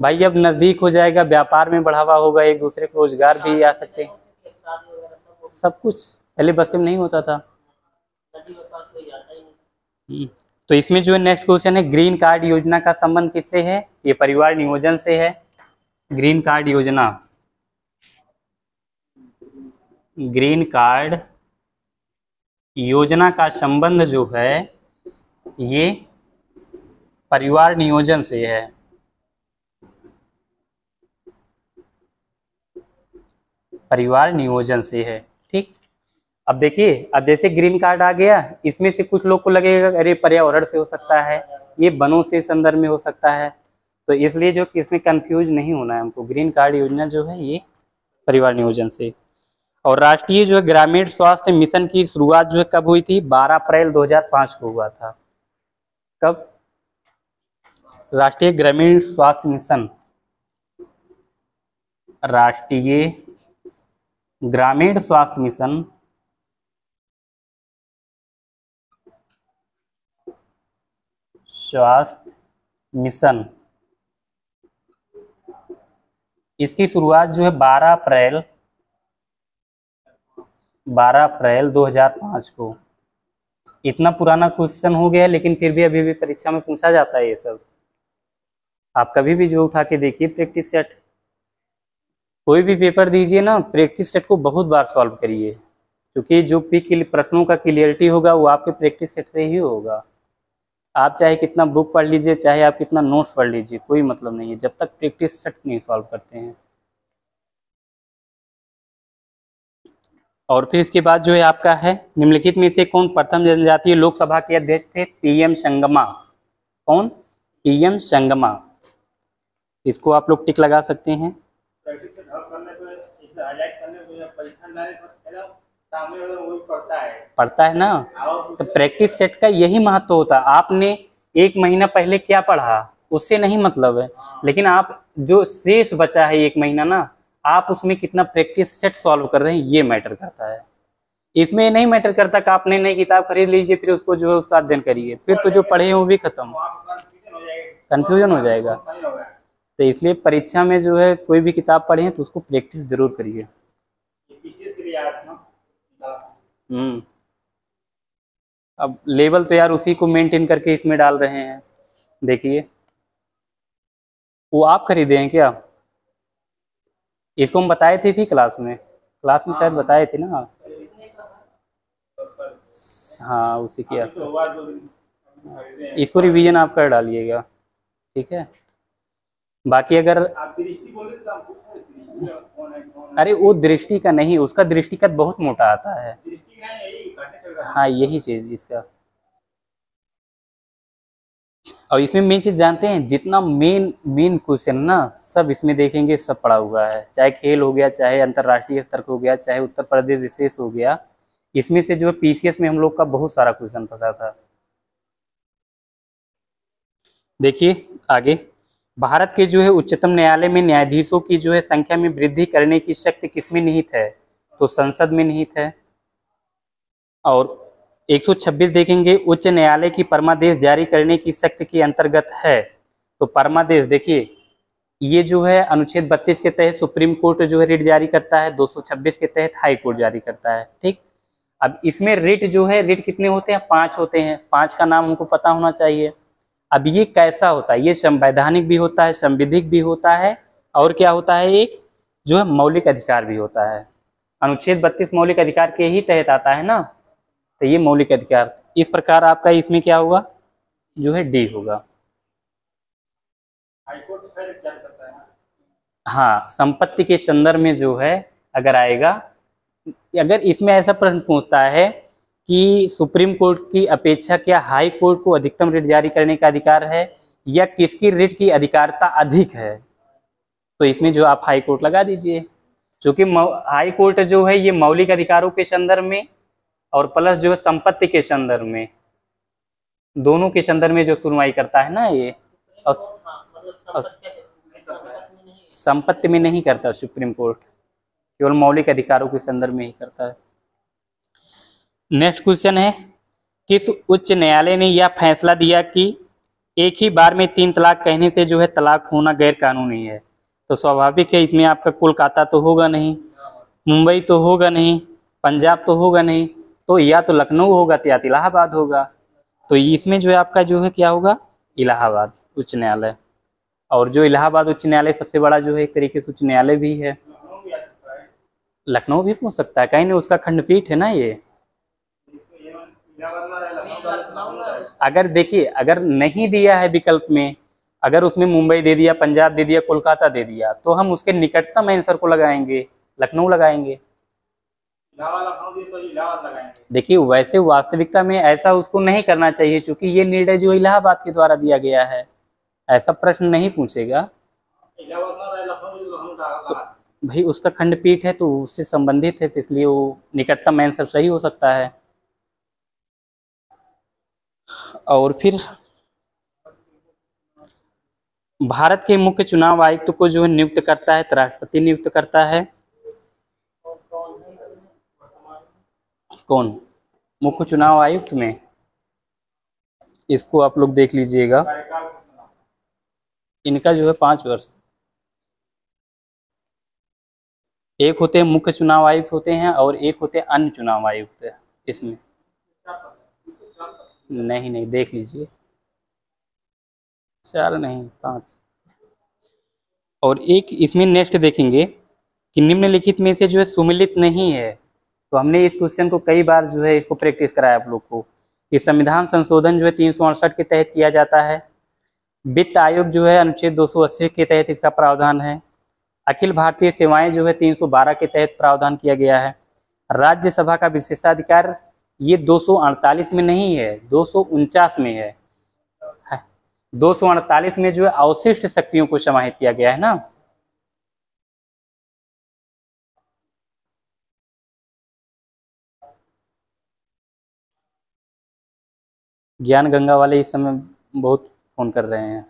भाई अब नज़दीक हो जाएगा, व्यापार में बढ़ावा होगा, एक दूसरे को रोजगार भी आ सकते हैं, शादी वगैरह सब सब कुछ। पहले बस्ती में नहीं होता था। नदी के पास कोई आता ही नहीं। तो इसमें जो है नेक्स्ट क्वेश्चन है, ग्रीन कार्ड योजना का संबंध किससे है? ये परिवार नियोजन से है। ग्रीन कार्ड योजना, ग्रीन कार्ड योजना का संबंध जो है ये परिवार नियोजन से है। परिवार नियोजन से है, ठीक। अब देखिए, अब जैसे ग्रीन कार्ड आ गया, इसमें से कुछ लोग को लगेगा अरे पर्यावरण से हो सकता है, ये वनों से संदर्भ में हो सकता है, तो इसलिए जो कि इसमें कंफ्यूज नहीं होना है हमको। ग्रीन कार्ड योजना जो है ये परिवार नियोजन से। और राष्ट्रीय जो है ग्रामीण स्वास्थ्य मिशन की शुरुआत जो है कब हुई थी? 12 अप्रैल 2005 को हुआ था। कब? राष्ट्रीय ग्रामीण स्वास्थ्य मिशन, राष्ट्रीय ग्रामीण स्वास्थ्य मिशन स्वास्थ्य मिशन, इसकी शुरुआत जो है 12 अप्रैल 2005 को। इतना पुराना क्वेश्चन हो गया, लेकिन फिर भी अभी भी परीक्षा में पूछा जाता है ये सब। आप कभी भी जो उठा के देखिए प्रैक्टिस सेट, कोई भी पेपर दीजिए ना, प्रैक्टिस सेट को बहुत बार सॉल्व करिए, क्योंकि जो प्रश्नों का क्लियरिटी होगा वो आपके प्रैक्टिस सेट से ही होगा। आप चाहे कितना बुक पढ़ लीजिए, चाहे आप कितना नोट्स पढ़ लीजिए, कोई मतलब नहीं है जब तक प्रैक्टिस सेट नहीं सॉल्व करते हैं। और फिर इसके बाद जो है आपका है, निम्नलिखित में से कौन प्रथम जनजातीय लोकसभा के अध्यक्ष थे? पीएम संगमा। कौन? पीएम संगमा। इसको आप लोग टिक लगा सकते हैं। प्रैक्टिस से ढल करने पे, इसे हाईलाइट करने पे, परीक्षा में डालने पर एकदम सामने वाला वही पढ़ता है ना, तो प्रैक्टिस सेट का यही महत्व होता है। आपने एक महीना पहले क्या पढ़ा उससे नहीं मतलब है, लेकिन आप जो शेष बचा है एक महीना ना, आप उसमें कितना प्रैक्टिस सेट सॉल्व कर रहे हैं ये मैटर करता है। इसमें ये नहीं मैटर करता कि आपने नई किताब खरीद लीजिए फिर उसको जो है उसका अध्ययन करिए, फिर तो जो पढ़े हैं वो भी खत्म, कंफ्यूजन हो जाएगा। तो इसलिए परीक्षा में जो है कोई भी किताब पढ़े हैं तो उसको प्रैक्टिस जरूर करिए। अब लेवल तो यार उसी को मेंटेन करके इसमें डाल रहे हैं। देखिए, वो आप खरीदे हैं क्या? इसको हम बताए थे भी क्लास में शायद बताए थे ना। हाँ, उसी की इसको रिवीजन आप कर डालिएगा, ठीक है। बाकी अगर अरे वो दृष्टि का नहीं, उसका दृष्टिगत बहुत मोटा आता है। हाँ, यही चीज इसका। और इसमें मेन चीज जानते हैं, जितना मेन क्वेश्चन ना सब इसमें देखेंगे, सब पड़ा हुआ है। चाहे खेल हो गया, चाहे अंतरराष्ट्रीय स्तर हो गया, चाहे उत्तर प्रदेश विशेष हो गया, इसमें से जो है पीसीएस में हम लोग का बहुत सारा क्वेश्चन फंसा था। देखिए आगे, भारत के जो है उच्चतम न्यायालय में न्यायाधीशों की जो है संख्या में वृद्धि करने की शक्ति किसमें निहित है? तो संसद में निहित है। और 126 देखेंगे, उच्च न्यायालय की परमादेश जारी करने की शक्ति के अंतर्गत है। तो परमादेश देखिए, ये जो है अनुच्छेद 32 के तहत सुप्रीम कोर्ट जो है रिट जारी करता है, 226 के तहत हाई कोर्ट जारी करता है, ठीक। अब इसमें रिट जो है, रिट कितने होते हैं? 5 होते हैं। 5 का नाम हमको पता होना चाहिए। अब ये कैसा होता है? ये संवैधानिक भी होता है, संविधिक भी होता है, और क्या होता है, एक जो है मौलिक अधिकार भी होता है। अनुच्छेद 32 मौलिक अधिकार के ही तहत आता है ना, तो ये मौलिक अधिकार। इस प्रकार आपका इसमें क्या होगा, जो है डी होगा। हाँ, संपत्ति के संदर्भ में जो है अगर आएगा, अगर इसमें ऐसा प्रश्न पूछता है कि सुप्रीम कोर्ट की अपेक्षा क्या हाई कोर्ट को अधिकतम रिट जारी करने का अधिकार है या किसकी रिट की अधिकारिता अधिक है, तो इसमें जो आप हाई कोर्ट लगा दीजिए, क्योंकि हाई कोर्ट जो है ये मौलिक अधिकारों के संदर्भ में और प्लस जो है संपत्ति के संदर्भ में, दोनों के संदर्भ में जो सुनवाई करता है ना ये, और संपत्ति में नहीं करता सुप्रीम कोर्ट, केवल मौलिक अधिकारों के संदर्भ में ही करता है। नेक्स्ट क्वेश्चन है, किस उच्च न्यायालय ने यह फैसला दिया कि एक ही बार में 3 तलाक कहने से जो है तलाक होना गैर कानूनी है, तो स्वाभाविक है इसमें आपका कोलकाता तो होगा नहीं, मुंबई तो होगा नहीं, पंजाब तो होगा नहीं, तो या तो लखनऊ होगा या तो इलाहाबाद होगा, तो इसमें जो है आपका जो है क्या होगा, इलाहाबाद उच्च न्यायालय। और जो इलाहाबाद उच्च न्यायालय सबसे बड़ा जो है एक तरीके से उच्च न्यायालय भी है। लखनऊ भी पूछ सकता है, कहीं नहीं, उसका खंडपीठ है ना ये। अगर देखिए, अगर नहीं दिया है विकल्प में, अगर उसमें मुंबई दे दिया, पंजाब दे दिया, कोलकाता दे दिया, तो हम उसके निकटतम आंसर को लगाएंगे, लखनऊ लगाएंगे। देखिए वैसे वास्तविकता में ऐसा उसको नहीं करना चाहिए, क्योंकि ये निर्णय जो इलाहाबाद के द्वारा दिया गया है, ऐसा प्रश्न नहीं पूछेगा। तो भाई उसका खंडपीठ है तो उससे संबंधित है, तो इसलिए वो निकटतम आंसर सही हो सकता है। और फिर भारत के मुख्य चुनाव आयुक्त को जो है नियुक्त करता है, राष्ट्रपति नियुक्त करता है। कौन मुख्य चुनाव आयुक्त में, इसको आप लोग देख लीजिएगा, इनका जो है 5 वर्ष, एक होते हैं मुख्य चुनाव आयुक्त होते हैं और एक होते हैं अन्य चुनाव आयुक्त। इसमें नहीं देख लीजिए, 4 नहीं 5। और एक इसमें नेक्स्ट देखेंगे कि निम्नलिखित में से जो है सुमिलित नहीं है, तो हमने इस क्वेश्चन को कई बार जो है इसको प्रैक्टिस कराया आप लोग को कि संविधान संशोधन जो है 368 के तहत किया जाता है, वित्त आयोग जो है अनुच्छेद 280 के तहत इसका प्रावधान है, अखिल भारतीय सेवाएं जो है 312 के तहत प्रावधान किया गया है, राज्यसभा का विशेषाधिकार ये 248 में नहीं है, 249 में है। 248 में जो है अवशिष्ट शक्तियों को समाहित किया गया है ना। ज्ञान गंगा वाले इस समय बहुत फोन कर रहे हैं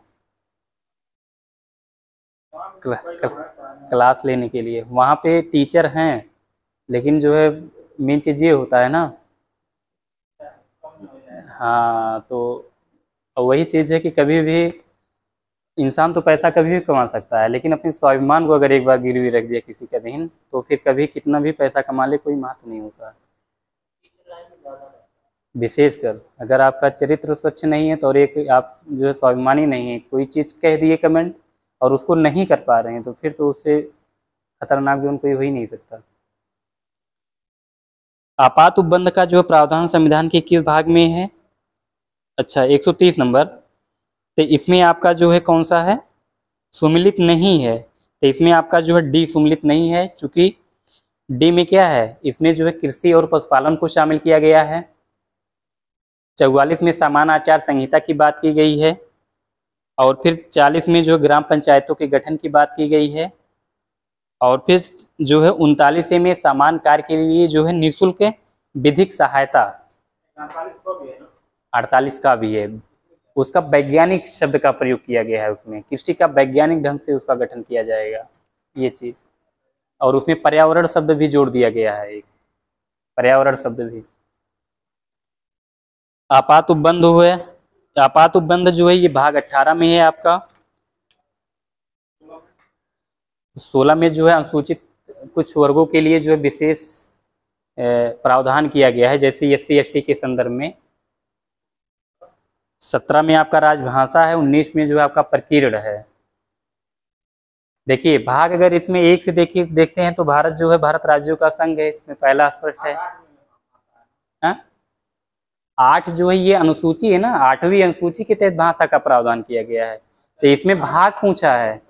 क्लास लेने के लिए, वहाँ पे टीचर हैं, लेकिन जो है मेन चीज़ ये होता है ना। हाँ, तो वही चीज़ है कि कभी भी इंसान तो पैसा कभी भी कमा सकता है, लेकिन अपने स्वाभिमान को अगर एक बार गिरवी रख दिया किसी के अधीन, तो फिर कभी कितना भी पैसा कमा ले कोई महत्व नहीं होता। विशेषकर अगर आपका चरित्र स्वच्छ नहीं है, तो और एक आप जो है स्वाभिमानी नहीं है, कोई चीज़ कह दिए कमेंट और उसको नहीं कर पा रहे हैं, तो फिर तो उससे खतरनाक जो कोई हो ही नहीं सकता। आपात उपबंध का जो प्रावधान संविधान के किस भाग में है? अच्छा, 130 नंबर। तो इसमें आपका जो है कौन सा है, सुमिलित नहीं है, तो इसमें आपका जो है डी सुमिलित नहीं है, चूंकि डी में क्या है, इसमें जो है कृषि और पशुपालन को शामिल किया गया है। 44 में सामान्य आचार संहिता की बात की गई है, और फिर 40 में जो है ग्राम पंचायतों के गठन की बात की गई है, और फिर जो है 39 में सामान्य कार्य के लिए जो है निःशुल्क विधिक सहायता, 48 का भी है, उसका वैज्ञानिक शब्द का प्रयोग किया गया है, उसमें कृषि का वैज्ञानिक ढंग से उसका गठन किया जाएगा, ये चीज़। और उसमें पर्यावरण शब्द भी जोड़ दिया गया है, एक पर्यावरण शब्द भी। आपात उपबंध हुए, आपात उपबंध जो है ये भाग 18 में है आपका। 16 में जो है अनुसूचित कुछ वर्गों के लिए जो है विशेष प्रावधान किया गया है, जैसे SC ST के संदर्भ में। 17 में आपका राजभाषा है, 19 में जो है आपका प्रकीर्ण है। देखिए भाग अगर इसमें एक से देखते हैं तो भारत जो है भारत राज्यों का संघ है, इसमें पहला स्पष्ट है। 8 जो है ये अनुसूची है ना, 8वीं अनुसूची के तहत भाषा का प्रावधान किया गया है, तो इसमें भाग पूछा है।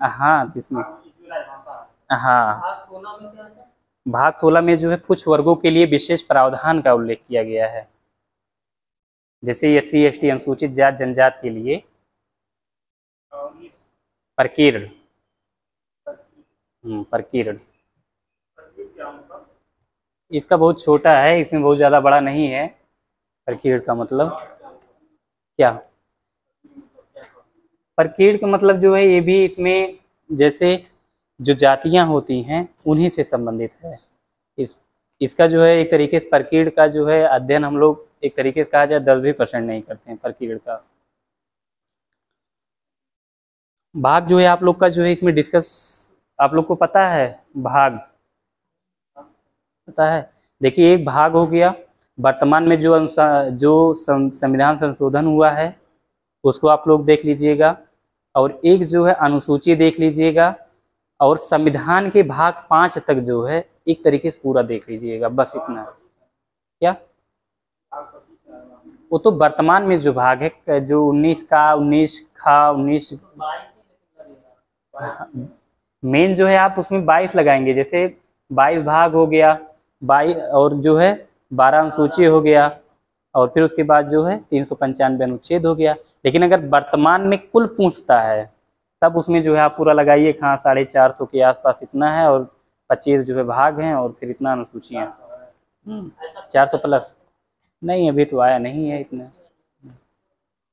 हाँ तो इसमें इसमें राजभाषा हाँ भाग 16 में क्या था? भाग 16 में जो है कुछ वर्गों के लिए विशेष प्रावधान का उल्लेख किया गया है, जैसे SC ST अनुसूचित जात जनजात के लिए 19 प्रकीर्ण। प्रकीर्ण क्या मतलब? इसका बहुत छोटा है, इसमें बहुत ज़्यादा बड़ा नहीं है। प्रकीर्ण का मतलब क्या? प्रकीर्ण का मतलब जो है ये भी इसमें जैसे जो जातियां होती हैं उन्हीं से संबंधित है। इसका जो है एक तरीके से प्रकीर्ण का जो है अध्ययन हम लोग एक तरीके से कहा जाए 10% नहीं करते हैं प्रकीर्ण का। भाग जो है आप लोग का जो है इसमें डिस्कस आप लोग को पता है, भाग पता है। देखिए एक भाग हो गया वर्तमान में जो संविधान संशोधन हुआ है उसको आप लोग देख लीजिएगा, और एक जो है अनुसूची देख लीजिएगा, और संविधान के भाग 5 तक जो है एक तरीके से पूरा देख लीजिएगा, बस इतना। क्या वो तो वर्तमान में जो भाग है जो 19 का 19 खा 19 22 ही लगेगा। मेन जो है आप उसमें 22 लगाएंगे, जैसे 22 भाग हो गया 22, और जो है 12 अनुसूची हो गया, और फिर उसके बाद जो है 395 अनुच्छेद हो गया। लेकिन अगर वर्तमान में कुल पूछता है तब उसमें जो है आप पूरा लगाइए, हाँ 450 के आसपास इतना है, और 25 जो है भाग हैं, और फिर इतना अनुसूचियाँ। 400 प्लस नहीं, अभी तो आया नहीं है इतना।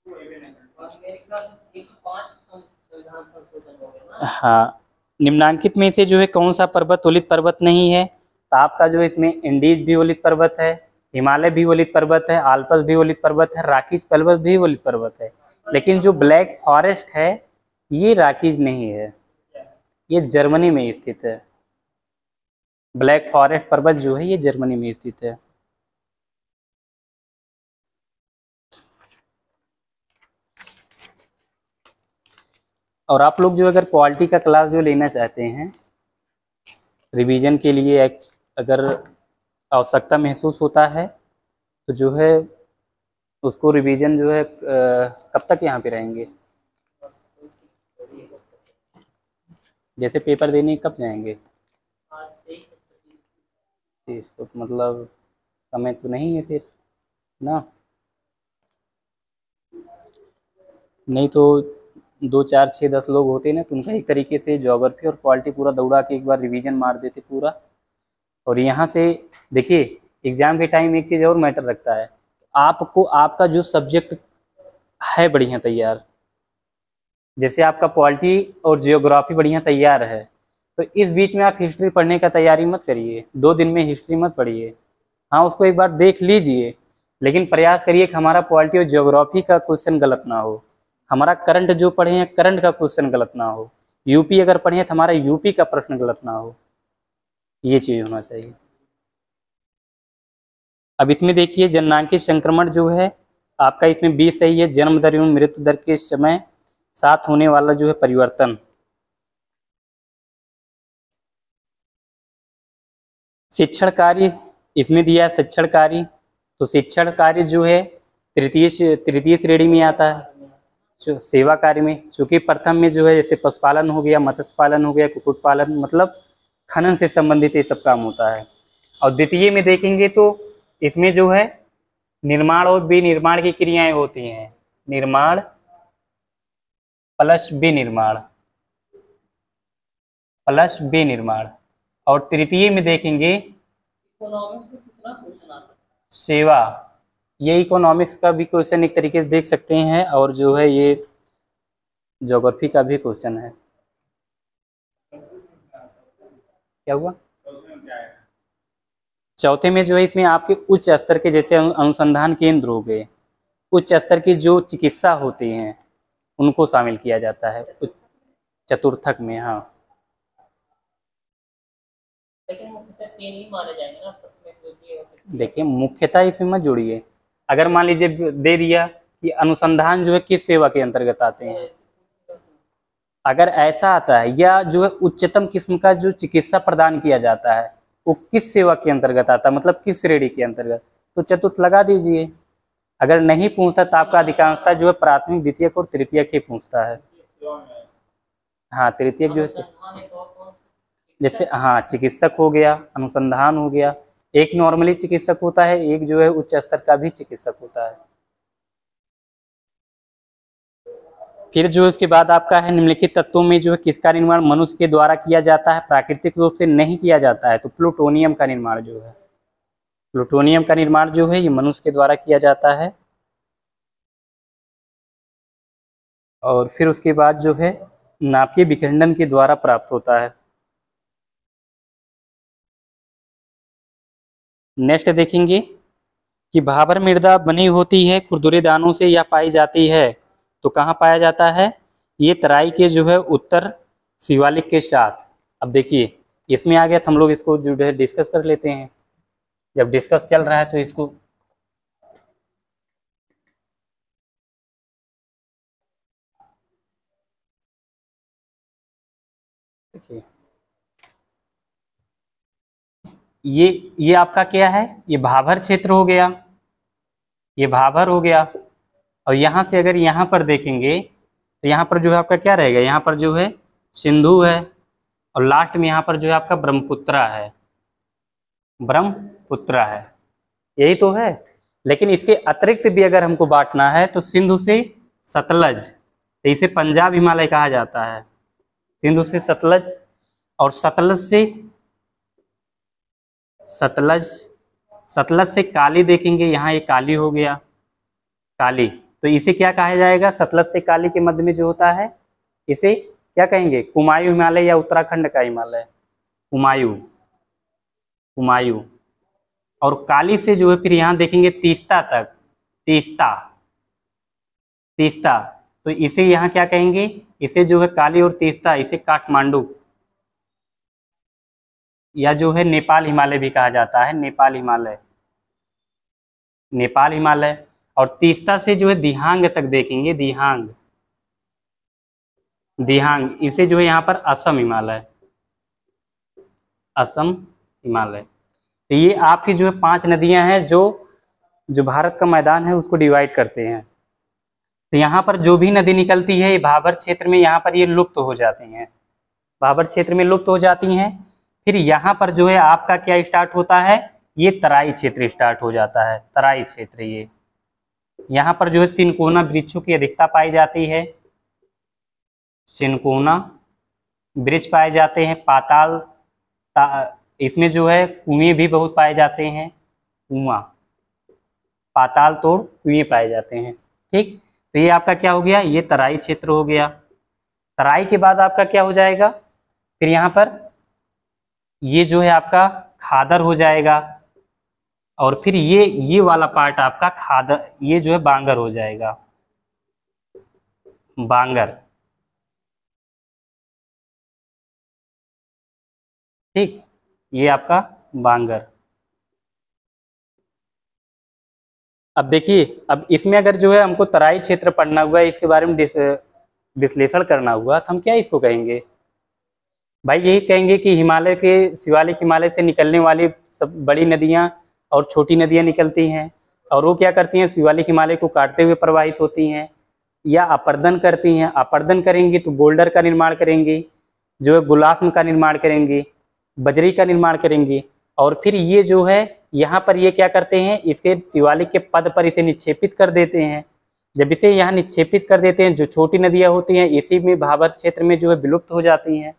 मेरे ख्याल से 105 संविधान संशोधन हो गया ना। हाँ, निम्नांकित में से जो है कौन सा पर्वत वलित पर्वत नहीं है? तो आपका जो इसमें इंडीज भी वलित पर्वत है, हिमालय भी वलित पर्वत है, आल्प्स भी वलित पर्वत है, राकीज पर्वत भी वलित पर्वत है। लेकिन जो ब्लैक फॉरेस्ट है ये राकीज नहीं है, ये जर्मनी में स्थित है। ब्लैक फॉरेस्ट पर्वत जो है ये जर्मनी में स्थित है। और आप लोग जो अगर क्वालिटी का क्लास जो लेना चाहते हैं रिवीजन के लिए, अगर आवश्यकता महसूस होता है तो जो है उसको रिवीजन जो है कब तक यहाँ पे रहेंगे? जैसे पेपर देने कब जाएंगे? आज 23 30 को, मतलब समय तो नहीं है फिर ना, नहीं तो 2 4 6 10 लोग होते ना तो उनका एक तरीके से ज्योग्राफी और क्वालिटी पूरा दौड़ा के एक बार रिवीजन मार देते पूरा। और यहाँ से देखिए एग्ज़ाम के टाइम एक चीज़ और मैटर रखता है, आपको आपका जो सब्जेक्ट है बढ़िया तैयार, जैसे आपका पॉलिटी और जियोग्राफी बढ़िया तैयार है, तो इस बीच में आप हिस्ट्री पढ़ने का तैयारी मत करिए, 2 दिन में हिस्ट्री मत पढ़िए। हाँ उसको एक बार देख लीजिए, लेकिन प्रयास करिए कि हमारा पॉलिटी और जियोग्राफी का क्वेश्चन गलत ना हो, हमारा करंट जो पढ़े हैं करंट का क्वेश्चन गलत ना हो, यूपी अगर पढ़े हैं तो हमारा यूपी का प्रश्न गलत ना हो, ये चीज़ होना चाहिए। अब इसमें देखिए जननांकित संक्रमण जो है आपका इसमें 20 सही है, जन्म दर एवं मृत्यु दर के समय साथ होने वाला जो है परिवर्तन। शिक्षण कार्य इसमें दिया है, शिक्षण कार्य, तो शिक्षण कार्य जो है तृतीय श्रेणी में आता है। जो सेवा कार्य में, चूंकि प्रथम में जो है जैसे पशुपालन हो गया, मत्स्य पालन हो गया, कुक्कुट पालन, मतलब खनन से संबंधित ये सब काम होता है। और द्वितीय में देखेंगे तो इसमें जो है निर्माण और विनिर्माण की क्रियाएं होती हैं, निर्माण प्लस विनिर्माण प्लस विनिर्माण। और तृतीय में देखेंगे इकोनॉमिक्स से कितना क्वेश्चन आ सकता है? सेवा, ये इकोनॉमिक्स का भी क्वेश्चन एक तरीके से देख सकते हैं, और जो है ये ज्योग्राफी का भी क्वेश्चन है। क्या हुआ? चौथे में जो है इसमें आपके उच्च स्तर के जैसे अनुसंधान केंद्र हो गए, उच्च स्तर की जो चिकित्सा होती हैं उनको शामिल किया जाता है चतुर्थक में। हाँ लेकिन मुख्यतः 3 ही माने जाएंगे ना, प्रथम द्वितीय और तृतीय। देखिए मुख्यतः इसमें मत जोड़िए, अगर मान लीजिए दे दिया कि अनुसंधान जो है किस सेवा के अंतर्गत आते हैं, अगर ऐसा आता है, या जो है उच्चतम किस्म का जो चिकित्सा प्रदान किया जाता है वो किस सेवा के अंतर्गत आता है, मतलब किस श्रेणी के अंतर्गत, तो चतुर्थ लगा दीजिए। अगर नहीं पूछता तो आपका अधिकांशतः जो है प्राथमिक, द्वितीयक और तृतीयक ही पूछता है। सेवा में हाँ, तृतीयक जो है अनुसंधान एक और कौन? जैसे हाँ चिकित्सक हो गया, अनुसंधान हो गया। एक नॉर्मली चिकित्सक होता है, एक जो है उच्च स्तर का भी चिकित्सक होता है। फिर जो उसके बाद आपका है निम्नलिखित तत्वों में जो है किसका निर्माण मनुष्य के द्वारा किया जाता है? प्राकृतिक रूप से नहीं किया जाता है, तो प्लूटोनियम का निर्माण जो है, प्लूटोनियम का निर्माण जो है ये मनुष्य के द्वारा किया जाता है। और फिर उसके बाद जो है नाभिकीय विखंडन के द्वारा प्राप्त होता है। नेक्स्ट देखेंगे कि भाबर मृदा बनी होती है खुरदुरे दानों से या पाई जाती है, तो कहाँ पाया जाता है? ये तराई के जो है उत्तर शिवालिक के साथ। अब देखिए इसमें आ गया तो हम लोग इसको जो है डिस्कस कर लेते हैं। जब डिस्कस चल रहा है तो इसको देखिए, ये आपका क्या है? ये भाबर क्षेत्र हो गया, ये भाबर हो गया। और यहाँ से अगर यहाँ पर देखेंगे तो यहाँ पर जो है आपका क्या रहेगा? यहाँ पर जो है सिंधु है, और लास्ट में यहाँ पर जो है आपका ब्रह्मपुत्रा है, ब्रह्मपुत्रा है, यही तो है। लेकिन इसके अतिरिक्त भी अगर हमको बांटना है तो सिंधु से सतलज, तो इसे पंजाब हिमालय कहा जाता है। सिंधु से सतलज, और सतलज से काली देखेंगे, यहाँ ये काली हो गया, काली, तो इसे क्या कहा जाएगा? सतलज से काली के मध्य में जो होता है इसे क्या कहेंगे? कुमायूं हिमालय या उत्तराखंड का हिमालय, कुमायूं। और काली से जो है फिर यहाँ देखेंगे तीस्ता तक, तीस्ता, तो इसे यहाँ क्या कहेंगे? इसे जो है काली और तीस्ता, इसे काठमांडू या जो है नेपाल हिमालय भी कहा जाता है, नेपाल हिमालय। और तीस्ता से जो है दिहांग तक देखेंगे, दिहांग, इसे जो है यहाँ पर असम हिमालय। तो ये आपकी जो है 5 नदियां हैं जो भारत का मैदान है उसको डिवाइड करते हैं। तो यहाँ पर जो भी नदी निकलती है ये भाबर क्षेत्र में, यहाँ पर ये लुप्त हो जाती हैं, भाबर क्षेत्र में लुप्त हो जाती हैं। फिर यहाँ पर जो है आपका क्या स्टार्ट होता है? ये तराई क्षेत्र स्टार्ट हो जाता है, तराई क्षेत्र। ये यहाँ पर जो है सिनकोना वृक्षों की अधिकता पाई जाती है, सिनकोना वृक्ष पाए जाते हैं। इसमें जो है कुएं भी बहुत पाए जाते हैं, कुआं, पाताल तोड़ कुएं पाए जाते हैं। ठीक, तो ये आपका क्या हो गया? ये तराई क्षेत्र हो गया। तराई के बाद आपका क्या हो जाएगा? फिर यहाँ पर ये जो है आपका खादर हो जाएगा, और फिर ये वाला पार्ट आपका खादर, ये जो है बांगर हो जाएगा, बांगर। ठीक, ये आपका बांगर। अब देखिए, अब इसमें अगर जो है हमको तराई क्षेत्र पढ़ना हुआ है, इसके बारे में विश्लेषण करना हुआ, तो हम क्या इसको कहेंगे भाई? यही कहेंगे कि हिमालय के शिवालिक हिमालय से निकलने वाली सब बड़ी नदियां और छोटी नदियां निकलती हैं, और वो क्या करती हैं? शिवालिक हिमालय को काटते हुए प्रवाहित होती हैं या अपर्दन करती हैं। अपर्दन करेंगी तो बोल्डर का निर्माण करेंगी, जो है गुलास्म का निर्माण करेंगी, बजरी का निर्माण करेंगी। और फिर ये जो है यहाँ पर ये क्या करते हैं? इसके शिवालिक के पद पर इसे निक्षेपित कर देते हैं। जब इसे यहाँ निक्षेपित कर देते हैं, जो छोटी नदियाँ होती हैं इसी में भाबर क्षेत्र में जो है विलुप्त हो जाती हैं।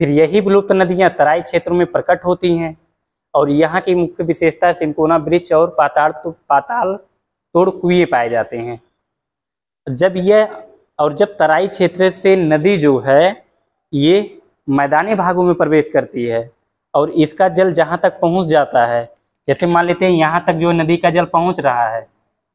फिर यही विलुप्त नदियाँ तराई क्षेत्रों में प्रकट होती हैं, और यहाँ की मुख्य विशेषता सिनकोना वृक्ष और पाताल तोड़ कुएं पाए जाते हैं। जब तराई क्षेत्र से नदी जो है ये मैदानी भागों में प्रवेश करती है, और इसका जल जहाँ तक पहुँच जाता है, जैसे मान लेते हैं यहाँ तक जो नदी का जल पहुँच रहा है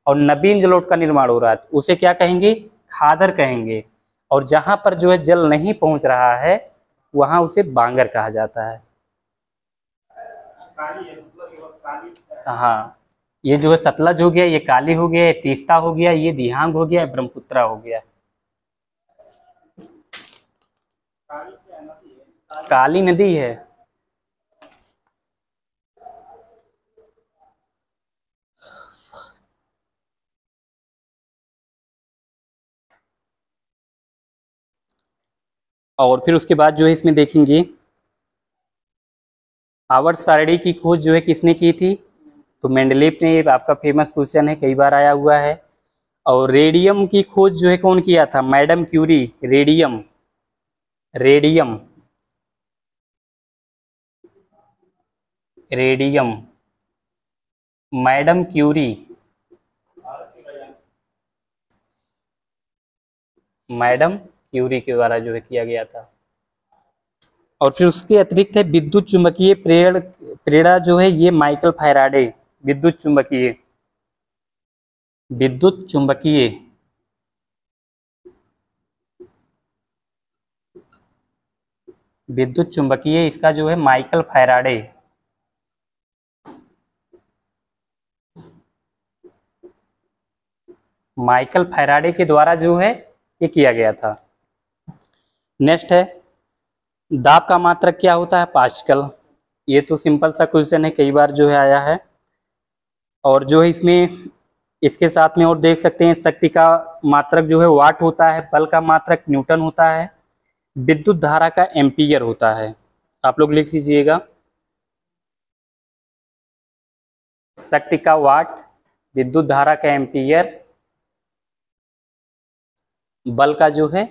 और नवीन जलोढ़ का निर्माण हो रहा है, तो उसे क्या कहेंगे? खादर कहेंगे। और जहाँ पर जो है जल नहीं पहुँच रहा है वहाँ उसे बांगर कहा जाता है। हाँ, ये जो है सतलज हो गया, ये काली हो गया, ये तीस्ता हो गया, ये दिहांग हो गया, ब्रह्मपुत्रा हो गया। काली नदी है, और फिर उसके बाद जो है इसमें देखेंगे आवर्त सारणी की खोज जो है किसने की थी, तो मेंडलीव ने, आपका फेमस क्वेश्चन है, कई बार आया हुआ है। और रेडियम की खोज जो है कौन किया था, madam Curie. Radium, radium, radium, madam Curie, madam Curie के द्वारा जो है किया गया था। और फिर उसके अतिरिक्त है विद्युत चुंबकीय प्रेरणा जो है ये माइकल फैराडे। विद्युत चुंबकीय, विद्युत चुंबकीय, विद्युत चुंबकीय इसका जो है माइकल फैराडे। माइकल फैराडे के द्वारा जो है ये किया गया था। नेक्स्ट है दाब का मात्रक क्या होता है, पास्कल। ये तो सिंपल सा क्वेश्चन है, कई बार जो है आया है। और जो है इसमें इसके साथ में और देख सकते हैं शक्ति का मात्रक जो है वाट होता है, बल का मात्रक न्यूटन होता है, विद्युत धारा का एम्पीयर होता है। आप लोग लिख लीजिएगा, शक्ति का वाट, विद्युत धारा का एम्पीयर, बल का जो है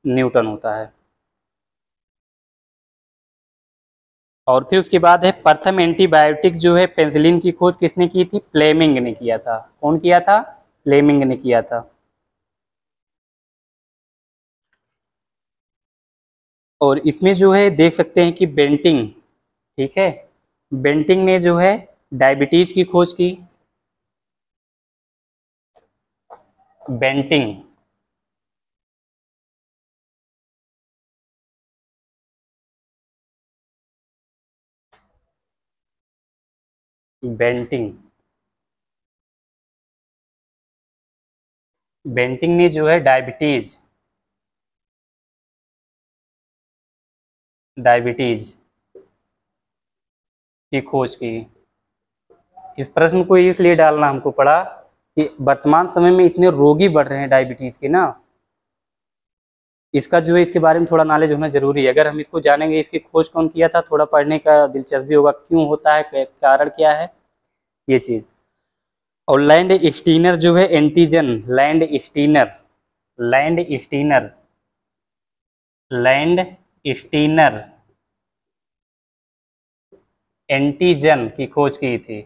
न्यूटन होता है। और फिर उसके बाद है प्रथम एंटीबायोटिक जो है पेनिसिलिन की खोज किसने की थी, फ्लेमिंग ने किया था। कौन किया था, फ्लेमिंग ने किया था। और इसमें जो है देख सकते हैं कि बेंटिंग, ठीक है, बेंटिंग ने जो है डायबिटीज की खोज की। बेंटिंग, बेंटिंग, बेंटिंग ने जो है डायबिटीज, डायबिटीज की खोज की। इस प्रश्न को इसलिए डालना हमको पड़ा कि वर्तमान समय में इतने रोगी बढ़ रहे हैं डायबिटीज के ना, इसका जो है इसके बारे में थोड़ा नॉलेज होना जरूरी है। अगर हम इसको जानेंगे इसकी खोज कौन किया था, थोड़ा पढ़ने का दिलचस्पी होगा, क्यों होता है, कारण क्या है ये चीज। और लैंड स्टीनर जो है antigen, land Steiner, land Steiner, land Steiner antigen की खोज की थी,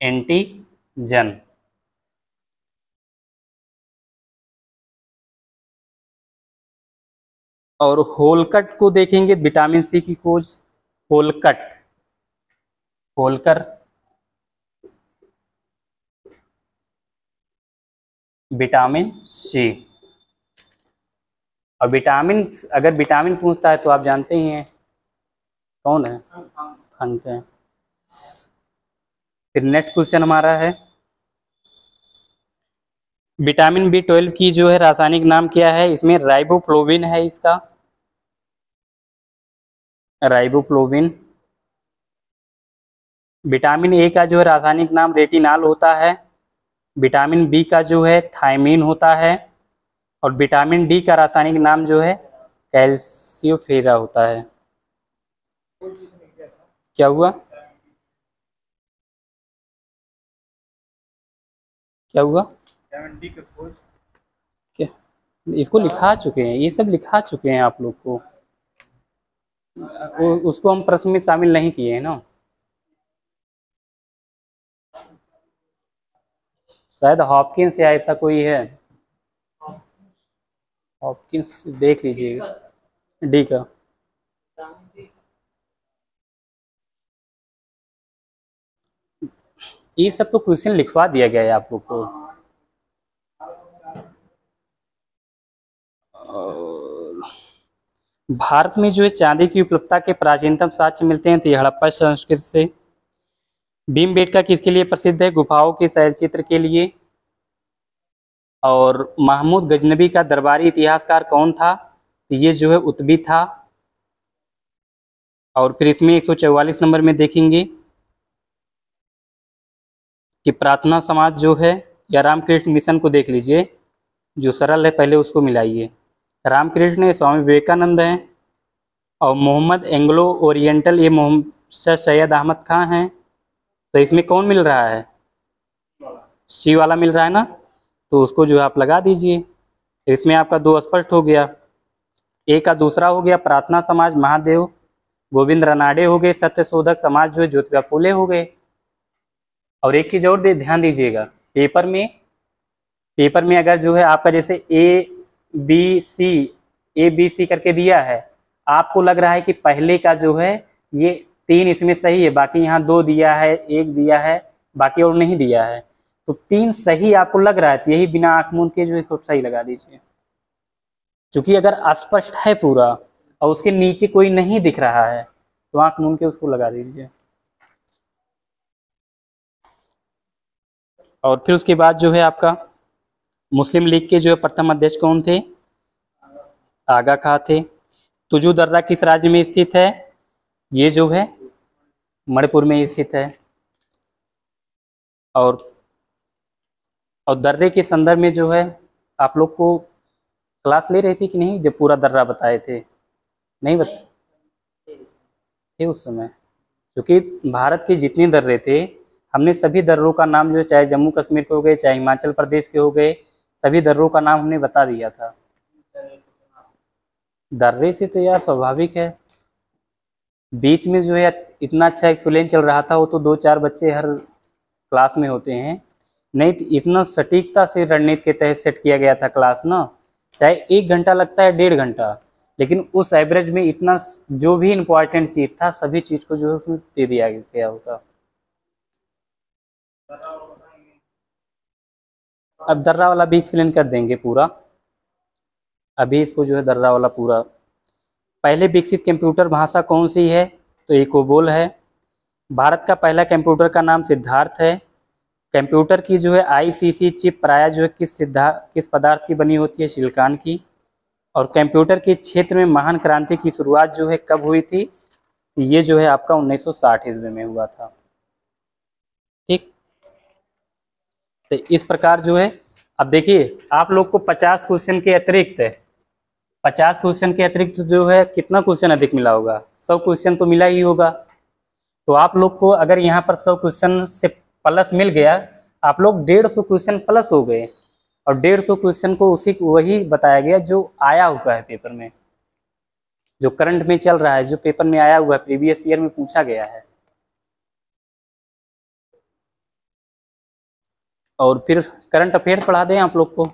एंटीजन। और होलकट को देखेंगे, विटामिन सी की खोज, होलकट, होलकर, विटामिन सी। और विटामिन, अगर विटामिन पूछता है तो आप जानते ही हैं कौन है, खंड है। फिर नेक्स्ट क्वेश्चन हमारा है विटामिन B12 की जो है रासायनिक नाम क्या है, इसमें राइबोफ्लोविन है इसका, राइबोफ्लोविन। विटामिन ए का जो है रासायनिक नाम रेटिनाल होता है, विटामिन बी का जो है थायमीन होता है, और विटामिन डी का रासायनिक नाम जो है कैल्सियोफेरा होता है। क्या हुआ, क्या हुआ, विटामिन डी की खोज क्या, इसको लिखा चुके हैं, ये सब लिखा चुके हैं आप लोग को, उसको हम प्रश्न में शामिल नहीं किए हैं ना, शायद हॉपकिंस या ऐसा कोई है, हॉपकिंस देख लीजिएगा, डी का। ये सब तो क्वेश्चन लिखवा दिया गया है आप लोग को। और भारत में जो है चांदी की उपलब्धता के प्राचीनतम साक्ष्य मिलते हैं तो ये हड़प्पा संस्कृति से। भीमबेटका किसके लिए प्रसिद्ध है, गुफाओं के शैलचित्र के लिए। और महमूद गजनबी का दरबारी इतिहासकार कौन था, तो ये जो है उत्बी था। और फिर इसमें 144 नंबर में देखेंगे कि प्रार्थना समाज जो है, या रामकृष्ण मिशन को देख लीजिए, जो सरल है पहले उसको मिलाइए। रामकृष्ण स्वामी विवेकानंद हैं, और मोहम्मद एंग्लो ओरिएंटल ये मोहम्मद सैयद अहमद खां हैं। तो इसमें कौन मिल रहा है? सी वाला मिल रहा है ना, तो उसको जो है आप लगा दीजिए। इसमें आपका दो स्पष्ट हो गया। ए का दूसरा हो गया प्रार्थना समाज महादेव गोविंद रानाडे हो गए, सत्यशोधक समाज जो है ज्योतिबा फूले हो गए। और एक चीज और ध्यान दीजिएगा, पेपर में अगर जो है आपका जैसे ए बी सी करके दिया है, आपको लग रहा है कि पहले का जो है ये 3 इसमें सही है, बाकी यहाँ 2 दिया है, 1 दिया है, बाकी और नहीं दिया है, तो 3 सही आपको लग रहा है, तो यही बिना आंख मूंद के जो इसको सही लगा दीजिए। क्योंकि अगर अस्पष्ट है पूरा और उसके नीचे कोई नहीं दिख रहा है, तो आंख मूंद के उसको लगा दीजिए। और फिर उसके बाद जो है आपका मुस्लिम लीग के जो है प्रथम अध्यक्ष कौन थे? आगा खां थे। तुजू दर्रा किस राज्य में स्थित है? ये जो है मणिपुर में स्थित है। और दर्रे के संदर्भ में जो है आप लोग को क्लास ले रही थी कि नहीं, जब पूरा दर्रा बताए थे? नहीं थे उस समय, क्योंकि भारत के जितने दर्रे थे हमने सभी दर्रों का नाम जो है, चाहे जम्मू कश्मीर के हो गए, चाहे हिमाचल प्रदेश के हो गए, सभी दर्रों का नाम हमने बता दिया था। दर्रे से तो यार स्वाभाविक है, बीच में जो है इतना अच्छा एक्सप्लेन चल रहा था, वो तो 2-4 बच्चे हर क्लास में होते हैं, नहीं तो इतना सटीकता से रणनीति के तहत सेट किया गया था क्लास ना, चाहे 1 घंटा लगता है 1.5 घंटा, लेकिन उस एवरेज में इतना जो भी इम्पोर्टेंट चीज था सभी चीज को जो है उसमें दे दिया गया होता। अब दर्रा वाला भी एक्सप्लेन कर देंगे पूरा, अभी इसको जो है दर्रा वाला पूरा। पहले विकसित कंप्यूटर भाषा कौन सी है? तो ये कोबोल है। भारत का पहला कंप्यूटर का नाम सिद्धार्थ है। कंप्यूटर की जो है आईसीसी चिप प्रायः जो है किस पदार्थ की बनी होती है? सिलिकॉन की। और कंप्यूटर के क्षेत्र में महान क्रांति की शुरुआत जो है कब हुई थी? ये जो है आपका 1960 ईस्वी में हुआ था। ठीक, तो इस प्रकार जो है, अब देखिए आप लोग को 50 क्वेश्चन के अतिरिक्त 50 क्वेश्चन के अतिरिक्त जो है कितना क्वेश्चन अधिक मिला होगा? 100 क्वेश्चन तो मिला ही होगा। तो आप लोग को अगर यहाँ पर 100 क्वेश्चन से प्लस मिल गया, आप लोग 150 क्वेश्चन प्लस हो गए, और 150 क्वेश्चन को वही बताया गया जो आया हुआ है पेपर में, जो करंट में चल रहा है, जो पेपर में आया हुआ है, प्रीवियस ईयर में पूछा गया है। और फिर करंट अफेयर पढ़ा दें आप लोग को।